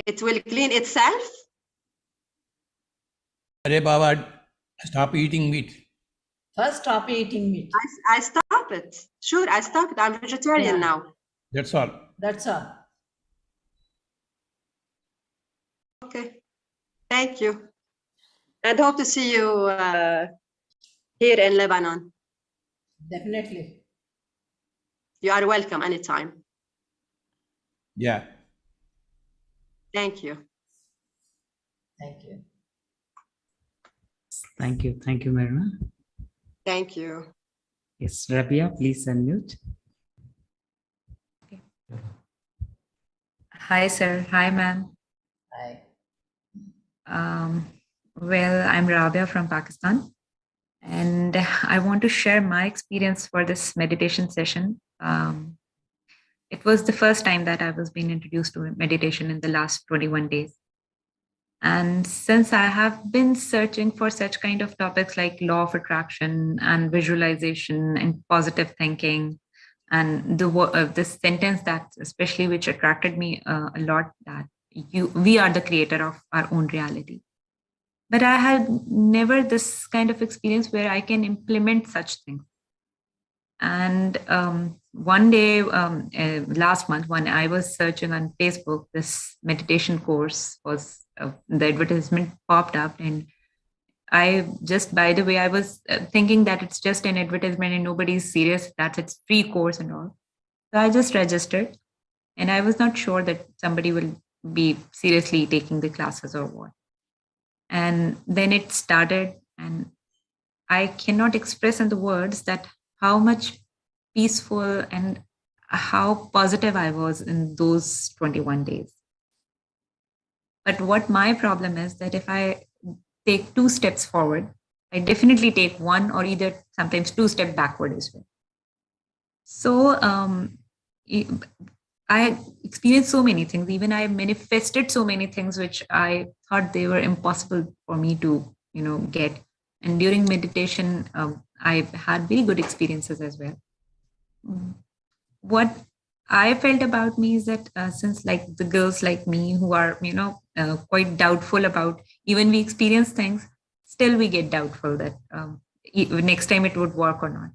It will clean itself? Hare Baba, stop eating meat. First, stop eating meat. I stop it. Sure, I stop it. I'm vegetarian now. That's all. That's all. Okay. Thank you. And hope to see you here in Lebanon. Definitely. You are welcome anytime. Yeah. Thank you. Thank you. Thank you. Thank you, Marina. Thank you. Yes, Rabia, please unmute. Okay. Hi, sir. Hi, ma'am. Hi. Well, I'm Rabia from Pakistan, and I want to share my experience for this meditation session. It was the first time that I was being introduced to meditation in the last 21 days. And since I have been searching for such kind of topics like law of attraction and visualization and positive thinking, and the sentence that especially which attracted me a lot, that we are the creator of our own reality. But I had never this kind of experience where I can implement such things. And one day, last month, when I was searching on Facebook, this meditation course was, the advertisement popped up, and I just, by the way, I was thinking that it's just an advertisement and nobody's serious, that it's free course and all. So I just registered, and I was not sure that somebody will be seriously taking the classes or what. And then it started, and I cannot express in the words that how much peaceful and how positive I was in those 21 days. But what my problem is that if I take 2 steps forward, I definitely take 1 or either sometimes 2 steps backward as well. So I experienced so many things. Even I manifested so many things which I thought they were impossible for me to, get. And during meditation, I've had very good experiences as well. What I felt about me is that since like the girls like me who are, quite doubtful about, even we experience things, still we get doubtful that next time it would work or not.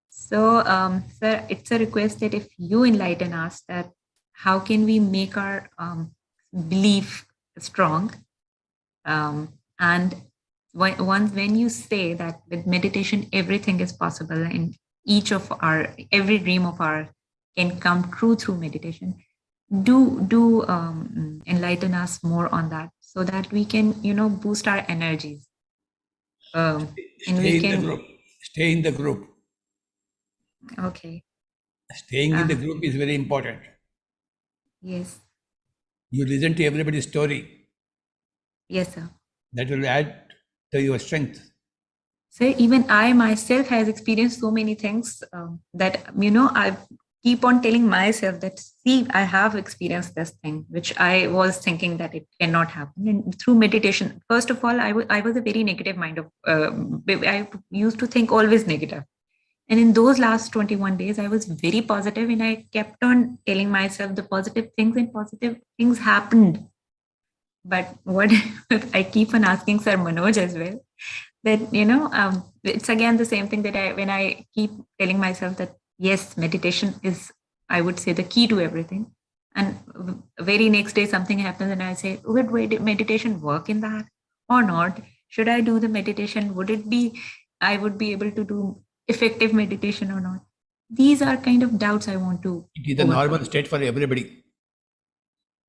So, sir, it's a request that if you enlighten us that how can we make our belief strong? And when you say that with meditation everything is possible and every dream of ours can come true through meditation, do enlighten us more on that so that we can boost our energies. And we can stay in the group. Okay. Staying in the group is very important. Yes. You listen to everybody's story. Yes, sir. That will add to your strength. So even I myself has experienced so many things that, I keep on telling myself that, see, I have experienced this thing, which I was thinking that it cannot happen. And through meditation, first of all, I was a very negative mind I used to think always negative. And in those last 21 days, I was very positive and I kept on telling myself the positive things, and positive things happened. But what I keep on asking Sir Manoj as well, that, it's again the same thing that when I keep telling myself that, yes, meditation is, I would say, the key to everything. And very next day something happens and I say, wait, did meditation work in that or not? Should I do the meditation? I would be able to do effective meditation or not? These are kind of doubts I want to. It is a normal state for everybody.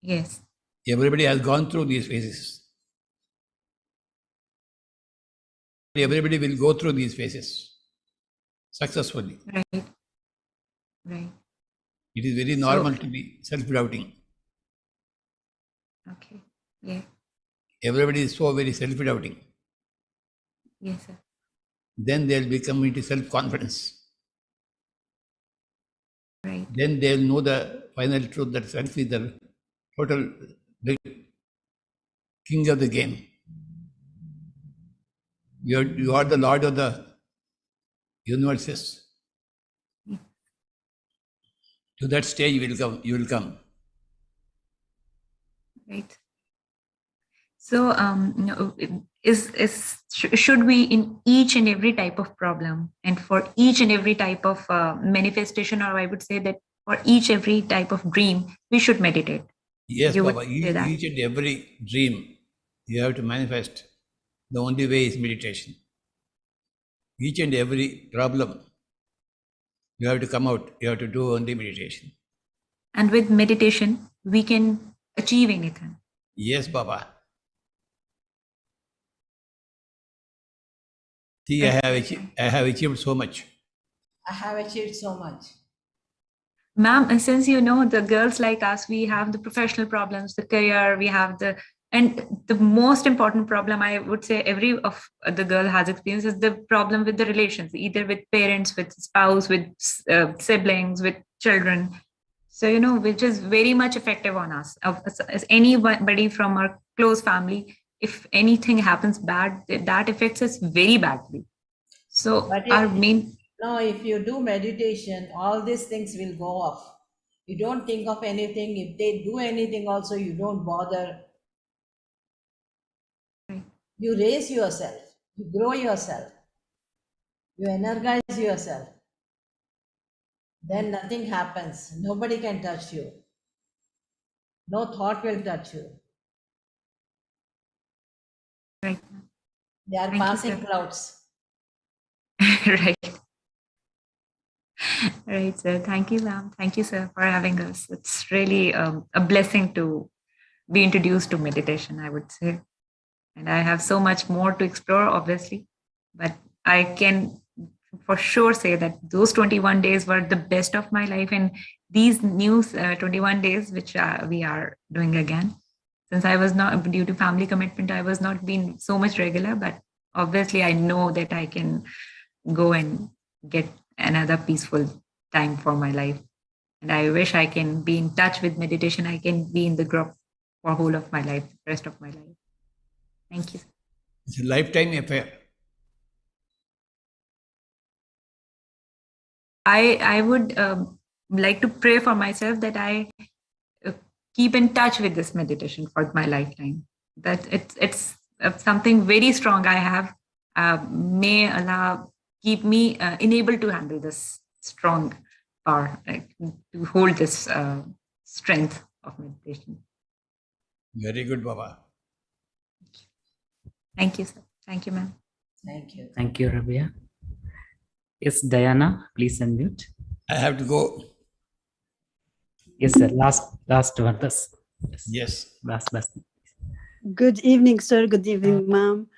Yes. Everybody has gone through these phases. Everybody will go through these phases successfully. Right. Right. It is very normal to be self-doubting. Okay. Yeah. Everybody is so very self-doubting. Yes, sir. Then they'll become into self-confidence. Right. Then they'll know the final truth that self is the total king of the game. You are the Lord of the universes. To that stage you will come. Right. So, should we, in each and every type of problem and for each and every type of manifestation, or I would say that for each every type of dream, we should meditate? Yes, Baba. Each and every dream you have to manifest. The only way is meditation. Each and every problem you have to come out. You have to do only meditation. And with meditation, we can achieve anything. Yes, Baba. See, I have achieved so much. I have achieved so much. Ma'am, since the girls like us, we have the professional problems, the career, and the most important problem I would say every of the girl has experienced is the problem with the relations, either with parents, with spouse, with siblings, with children. So, which is very much effective on us. As anybody from our close family, if anything happens bad, that affects us very badly. So if you do meditation, all these things will go off. You don't think of anything. If they do anything also, you don't bother. Right. You raise yourself. You grow yourself. You energize yourself. Then nothing happens. Nobody can touch you. No thought will touch you. Right. They are passing clouds. Right. Right, sir. Thank you, ma'am. Thank you, sir, for having us. It's really a blessing to be introduced to meditation, I would say. And I have so much more to explore, obviously. But I can for sure say that those 21 days were the best of my life. And these new 21 days, which we are doing again, since I was not, due to family commitment, I was not being so much regular, but obviously I know that I can go and get another peaceful time for my life. And I wish I can be in touch with meditation. I can be in the group for whole of my life, rest of my life. Thank you. It's a lifetime affair. I would like to pray for myself that I keep in touch with this meditation for my lifetime. That it's something very strong I have. May Allah keep me enabled to handle this strong power, to hold this strength of meditation. Very good, Baba. Thank you, sir. Thank you, ma'am. Thank you. Thank you, Rabia. Yes, Diana, please unmute. I have to go. Yes, sir. Last one. Yes. Last. Good evening, sir. Good evening, ma'am.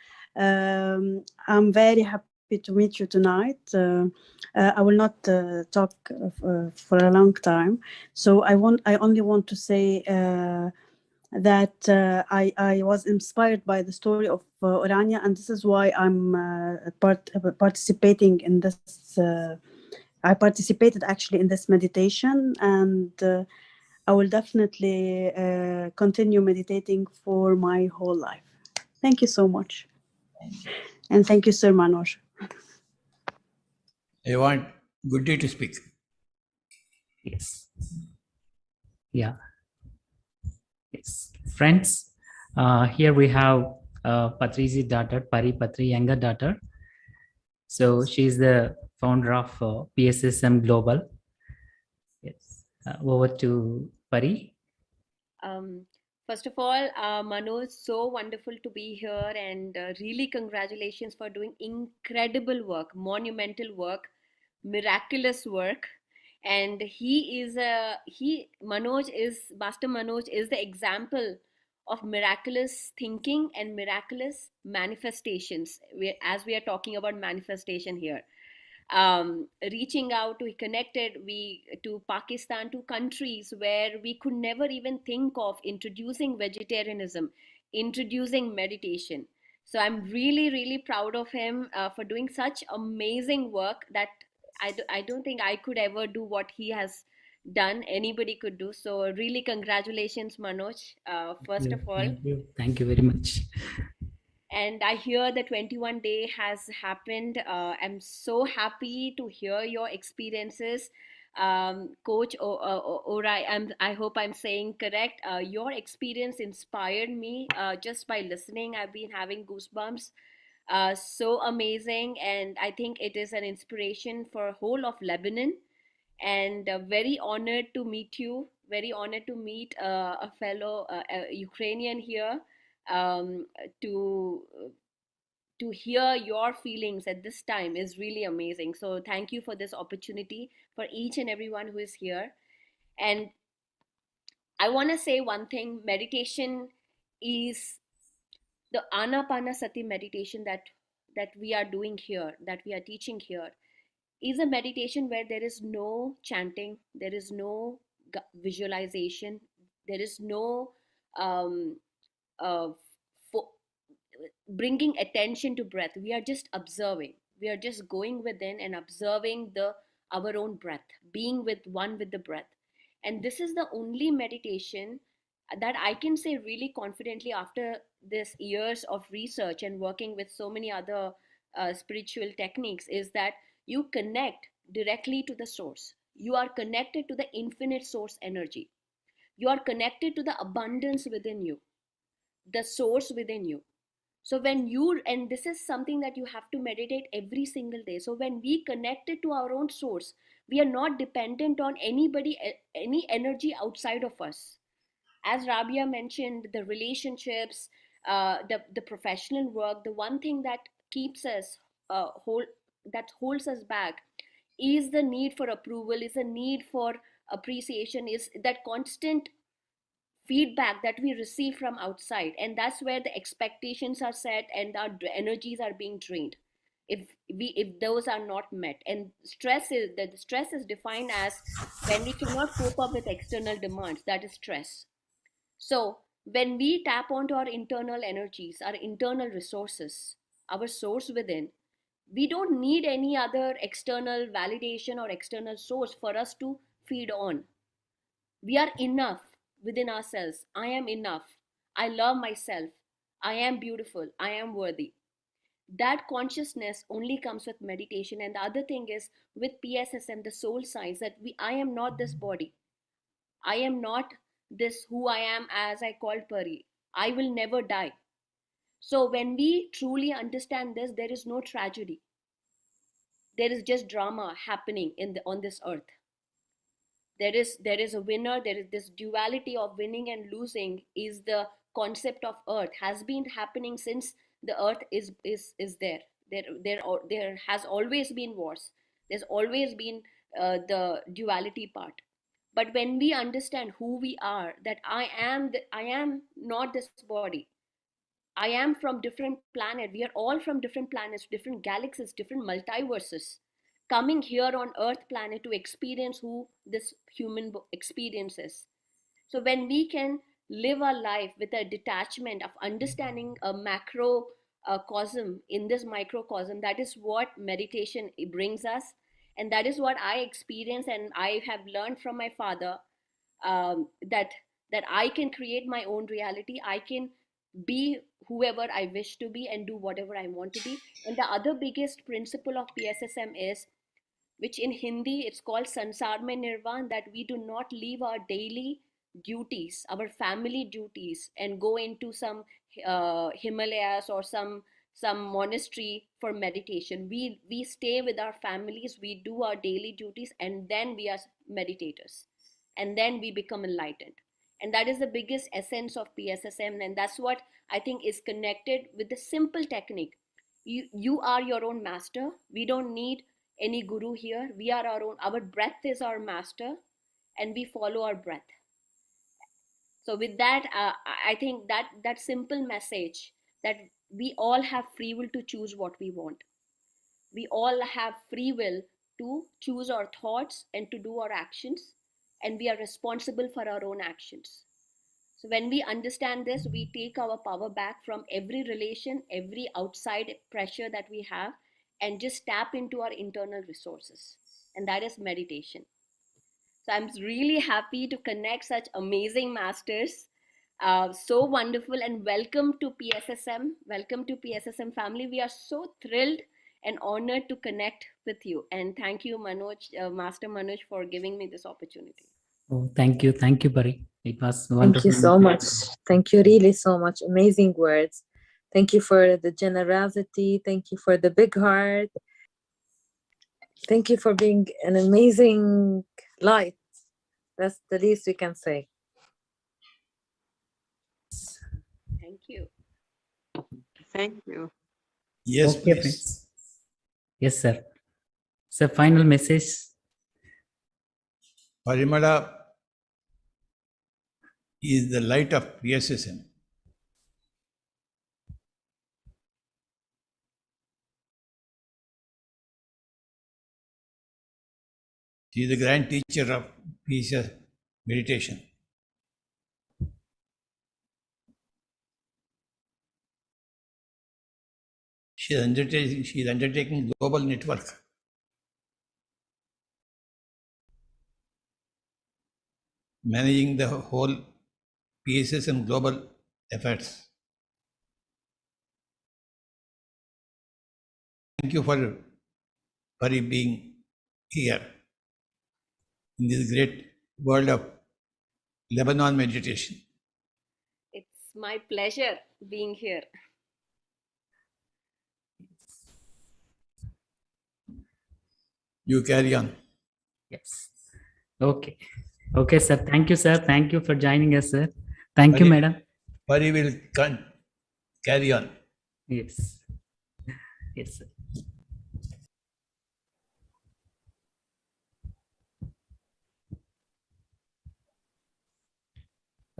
I'm very happy to meet you tonight. I will not talk for a long time. So I only want to say that I was inspired by the story of Orania, and this is why I'm participating in this. I participated actually in this meditation, and I will definitely continue meditating for my whole life. Thank you so much. And thank you, Sir Manoj. I want Goody to speak. Yes. Yeah. Yes. Friends, here we have Patriji's daughter, Pari Patri, younger daughter. So she's the founder of PSSM Global. Yes. Over to Pari. First of all, Manoj, so wonderful to be here, and really congratulations for doing incredible work, monumental work, miraculous work. And Master Manoj is the example of miraculous thinking and miraculous manifestations, as we are talking about manifestation here. Reaching out to connected to Pakistan, to countries where we could never even think of introducing vegetarianism, introducing meditation. So I'm really, really proud of him for doing such amazing work that I don't think I could ever do what he has done. Anybody could do. So really congratulations, Manoj, first of all. Thank you very much. And I hear the 21 day has happened. I'm so happy to hear your experiences. Coach Orai, I hope I'm saying correct. Your experience inspired me just by listening. I've been having goosebumps. So amazing. And I think it is an inspiration for whole of Lebanon. And very honored to meet you. Very honored to meet a fellow Ukrainian here. To hear your feelings at this time is really amazing. So thank you for this opportunity for each and everyone who is here. And I want to say one thing. Meditation is the Ana-Pana-Sati meditation that we are doing here, that we are teaching here, is a meditation where there is no chanting, there is no visualization, there is no bringing attention to breath. We are just observing. We are just going within and observing our own breath, being one with the breath. And this is the only meditation that I can say really confidently after this years of research and working with so many other spiritual techniques, is that you connect directly to the source. You are connected to the infinite source energy. You are connected to the abundance within you, the source within you. So and this is something that you have to meditate every single day. So when we connect it to our own source, we are not dependent on anybody, any energy outside of us. As Rabia mentioned, the relationships, the professional work, the one thing that keeps us that holds us back is the need for approval, is the need for appreciation, is that constant feedback that we receive from outside. And that's where the expectations are set and our energies are being drained if those are not met. And stress is defined as when we cannot cope up with external demands. That is stress. So when we tap onto our internal energies, our internal resources, our source within, we don't need any other external validation or external source for us to feed on. We are enough within ourselves. I am enough. I love myself. I am beautiful. I am worthy. That consciousness only comes with meditation. And the other thing is with PSSM, the soul science, that I am not this body. I am not this who I am, as I called Pari. I will never die. So when we truly understand this, there is no tragedy. There is just drama happening on this earth. There is a winner. There is this duality of winning and losing is the concept of earth, has been happening since the earth is there. There has always been wars. There's always been the duality part. But when we understand who we are, that I am not this body, I am from different planet. We are all from different planets, different galaxies, different multiverses, coming here on Earth planet to experience who this human experiences. So when we can live our life with a detachment of understanding a macro cosm in this microcosm, that is what meditation brings us, and that is what I experience, and I have learned from my father, that I can create my own reality. I can be whoever I wish to be and do whatever I want to be. And the other biggest principle of PSSM is, which in Hindi it's called Sansar Mein Nirvan, that we do not leave our daily duties, our family duties, and go into some Himalayas or some monastery for meditation. We stay with our families, we do our daily duties, and then we are meditators, and then we become enlightened. And that is the biggest essence of PSSM, and that's what I think is connected with the simple technique. You are your own master. We don't need any guru here. We are our own. Our breath is our master, and we follow our breath. So with that, I think that simple message, that we all have free will to choose what we want. We all have free will to choose our thoughts and to do our actions, and we are responsible for our own actions. So when we understand this, we take our power back from every relation, every outside pressure that we have, and just tap into our internal resources. And that is meditation. So I'm really happy to connect such amazing masters. So wonderful, and welcome to PSSM. Welcome to PSSM family. We are so thrilled and honored to connect with you. And thank you, Manoj, Master Manoj, for giving me this opportunity. Oh, thank you, Pari. It was wonderful. Thank you so much. Thank you really so much. Amazing words. Thank you for the generosity. Thank you for the big heart. Thank you for being an amazing light. That's the least we can say. Thank you. Thank you. Yes, okay, please. Friends. Yes, sir. So, final message. Parimala is the light of PSSM. She is the grand teacher of PSS meditation. She is undertaking global network. Managing the whole PSSM global efforts. Thank you for being here in this great world of Lebanon meditation. It's my pleasure being here. You carry on. Yes. Okay. Okay, sir. Thank you, sir. Thank you for joining us, sir. Thank you, madam. Pari will carry on. Yes. Yes, sir.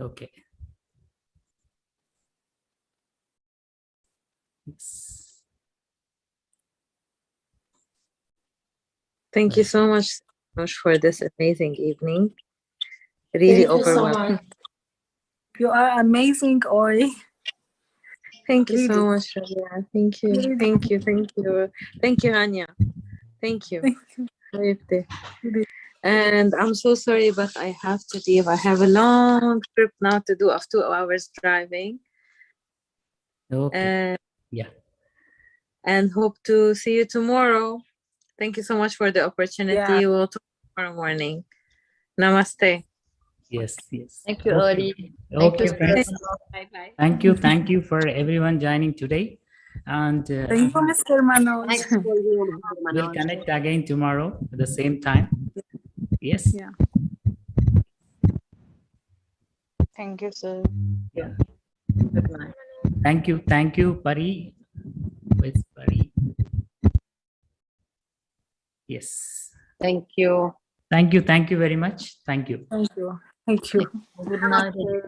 Okay. Yes. Thank you so much for this amazing evening. Really overwhelming. You are amazing, Ori. Thank you so much, Rabia. Thank you. Thank you. Thank you. Thank you, Anya. Thank you. And I'm so sorry, but I have to leave. I have a long trip now to do of 2 hours driving. Okay. Yeah. And hope to see you tomorrow. Thank you so much for the opportunity. Yeah. We'll talk tomorrow morning. Namaste. Yes, yes. Thank you, Okay. Ori. Okay, friends. Bye-bye. Thank you for everyone joining today. And Thank you, Mr. Manoj. Thanks for you, Mr. we'll Manoj. connect again tomorrow at the same time. Yes. Yeah. Thank you, sir. Yeah. Good night. Thank you, Pari. Where's Pari? Yes. Thank you. Thank you very much. Thank you. Thank you. Thank you. Good night. See you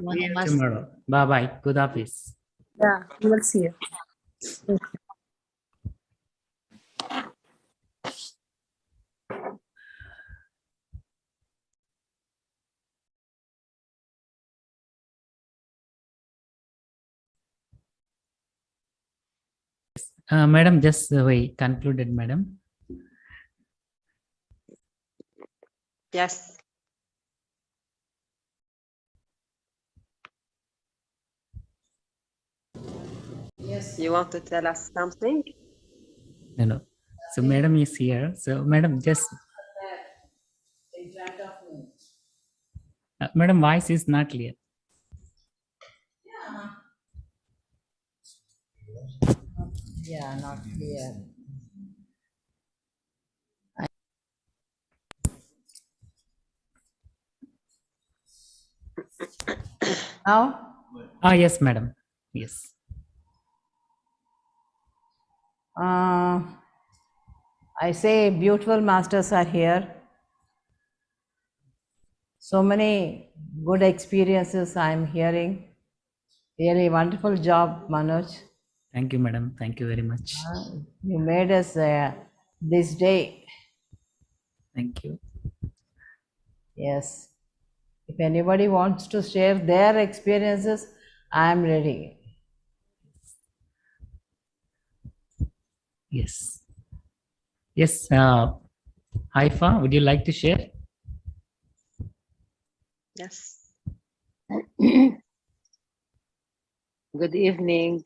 tomorrow. Bye bye. Good office. Yeah, we will see you. Thank you. Madam, just we concluded, madam. Yes. Yes. You want to tell us something? No. So madam is here. So madam, just In front of me. madam, voice is not clear. Yeah, not clear. Now? Yes, madam. Yes. I say beautiful masters are here. So many good experiences I'm hearing. Really wonderful job, Manoj. Thank you, madam. Thank you very much. You made us this day. Thank you. Yes. If anybody wants to share their experiences, I'm ready. Yes. Yes. Haifa, would you like to share? Yes. Good evening.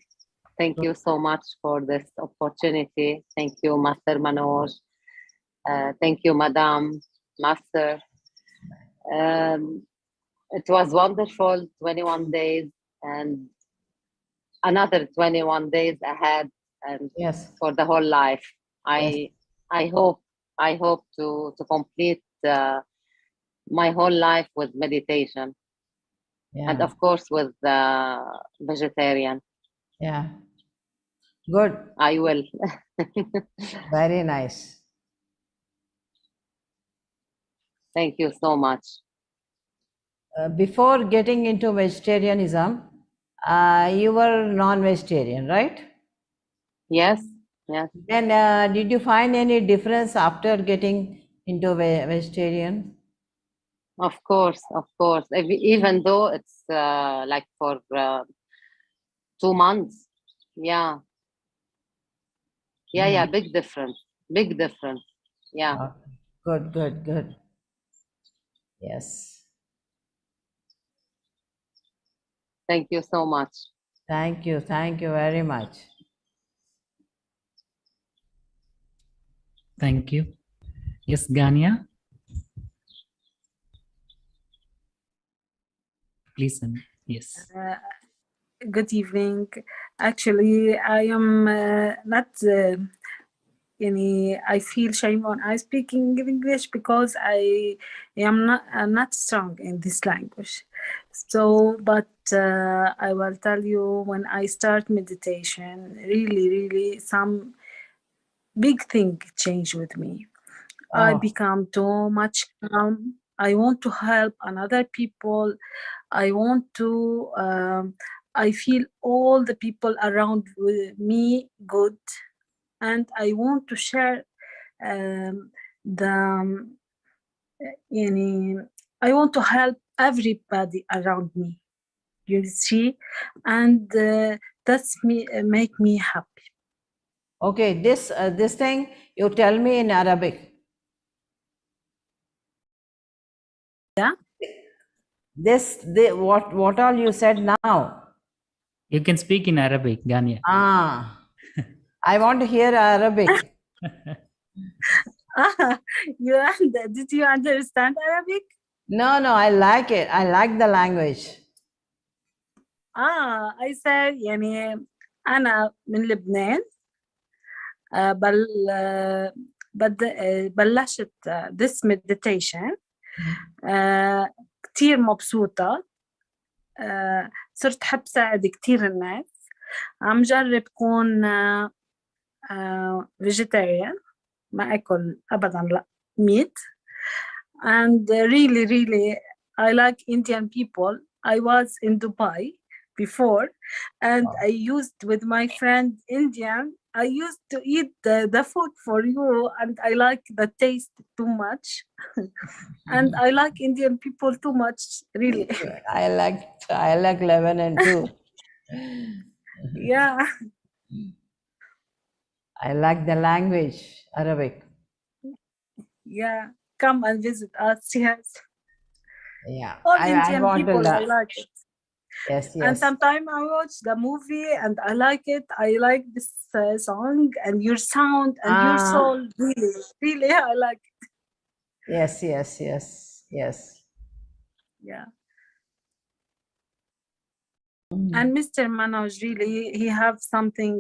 Thank you so much for this opportunity. Thank you, Master Manoj. Thank you, Madam, Master. It was wonderful, 21 days and another 21 days ahead, and yes, for the whole life. I hope to complete my whole life with meditation, and of course with vegetarian. Yeah. Good. I will. Very nice. Thank you so much. Before getting into vegetarianism, you were non-vegetarian, right? Yes. Yes. And did you find any difference after getting into vegetarian? Of course. Even though it's like for 2 months. Yeah. Big difference. Yeah. Good. Yes. Thank you so much. Thank you very much. Thank you. Yes, Gania. Please. Yes. Good evening. Actually, I am not. I feel shame when I speaking English because I am not strong in this language. So, but I will tell you, when I start meditation, really some big thing changed with me. I become too much calm. I want to help another people. I want to. I feel all the people around me good, and I want to share I want to help everybody around me. You see, and that's make me happy. Okay, this thing you tell me in Arabic. Yeah. What all you said now? You can speak in Arabic, Gania. I want to hear Arabic. Did you understand Arabic? No, I like it. I like the language. I said أنا من لبنان بلشت this meditation كتير مبسوطة صرت حب ساعد كتير الناس. عم جرب كون vegetarian، ما أكل أبدا لا meat. And really I like Indian people. I was in Dubai before, and I used with my friend Indian, I used to eat the food for you, and I like the taste too much. And I like Indian people too much, really. I like Lebanon too. Yeah. I like the language, Arabic. Yeah, come and visit us. Yes. Yeah, All I Indian want people, to I learn. like it. Yes, And yes. sometimes I watch the movie and I like it. I like this song and your sound and your soul. Really, I like it. Yes, yes, yes, yes. Yeah. And Mr. Manoj, really, he have something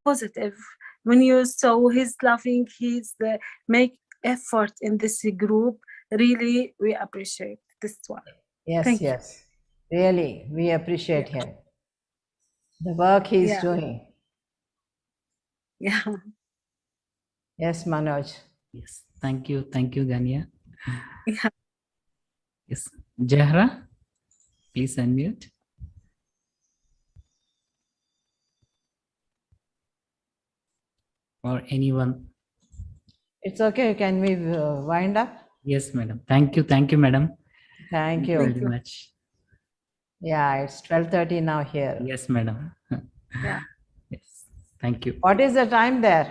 positive. When you saw he's laughing, he's make effort in this group. Really, we appreciate this one. Yes, Thank yes. Really, we appreciate him. The work he's doing. Yeah. Yes, Manoj. Yes, thank you, Gania. Yeah. Yes, Jahra, please unmute. Or anyone. It's okay. Can we wind up? Yes, madam. Thank you, madam. Thank you very much. Yeah, it's 12:30 now here. Yes, madam. Yeah. Yes, thank you. What is the time there?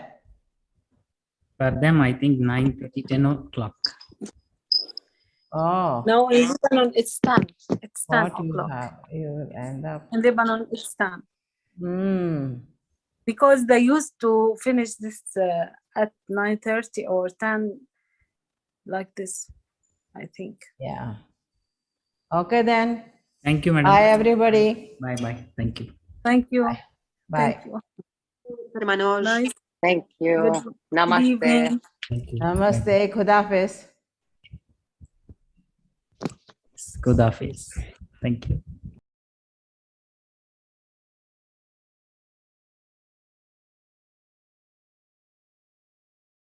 For them, I think 9:30, 10 o'clock. Oh. No, in Lebanon it's 10. It's 10 What o'clock. you will end up. In Lebanon it's 10. Because they used to finish this at 9:30 or 10, like this, I think. Yeah. Okay then. Thank you, madam. Bye, everybody. Bye. Thank you. Thank you. Bye. Thank you. Manoj. Nice. Thank you. Good Namaste. evening. Namaste. Khudafis. Good office. Thank you.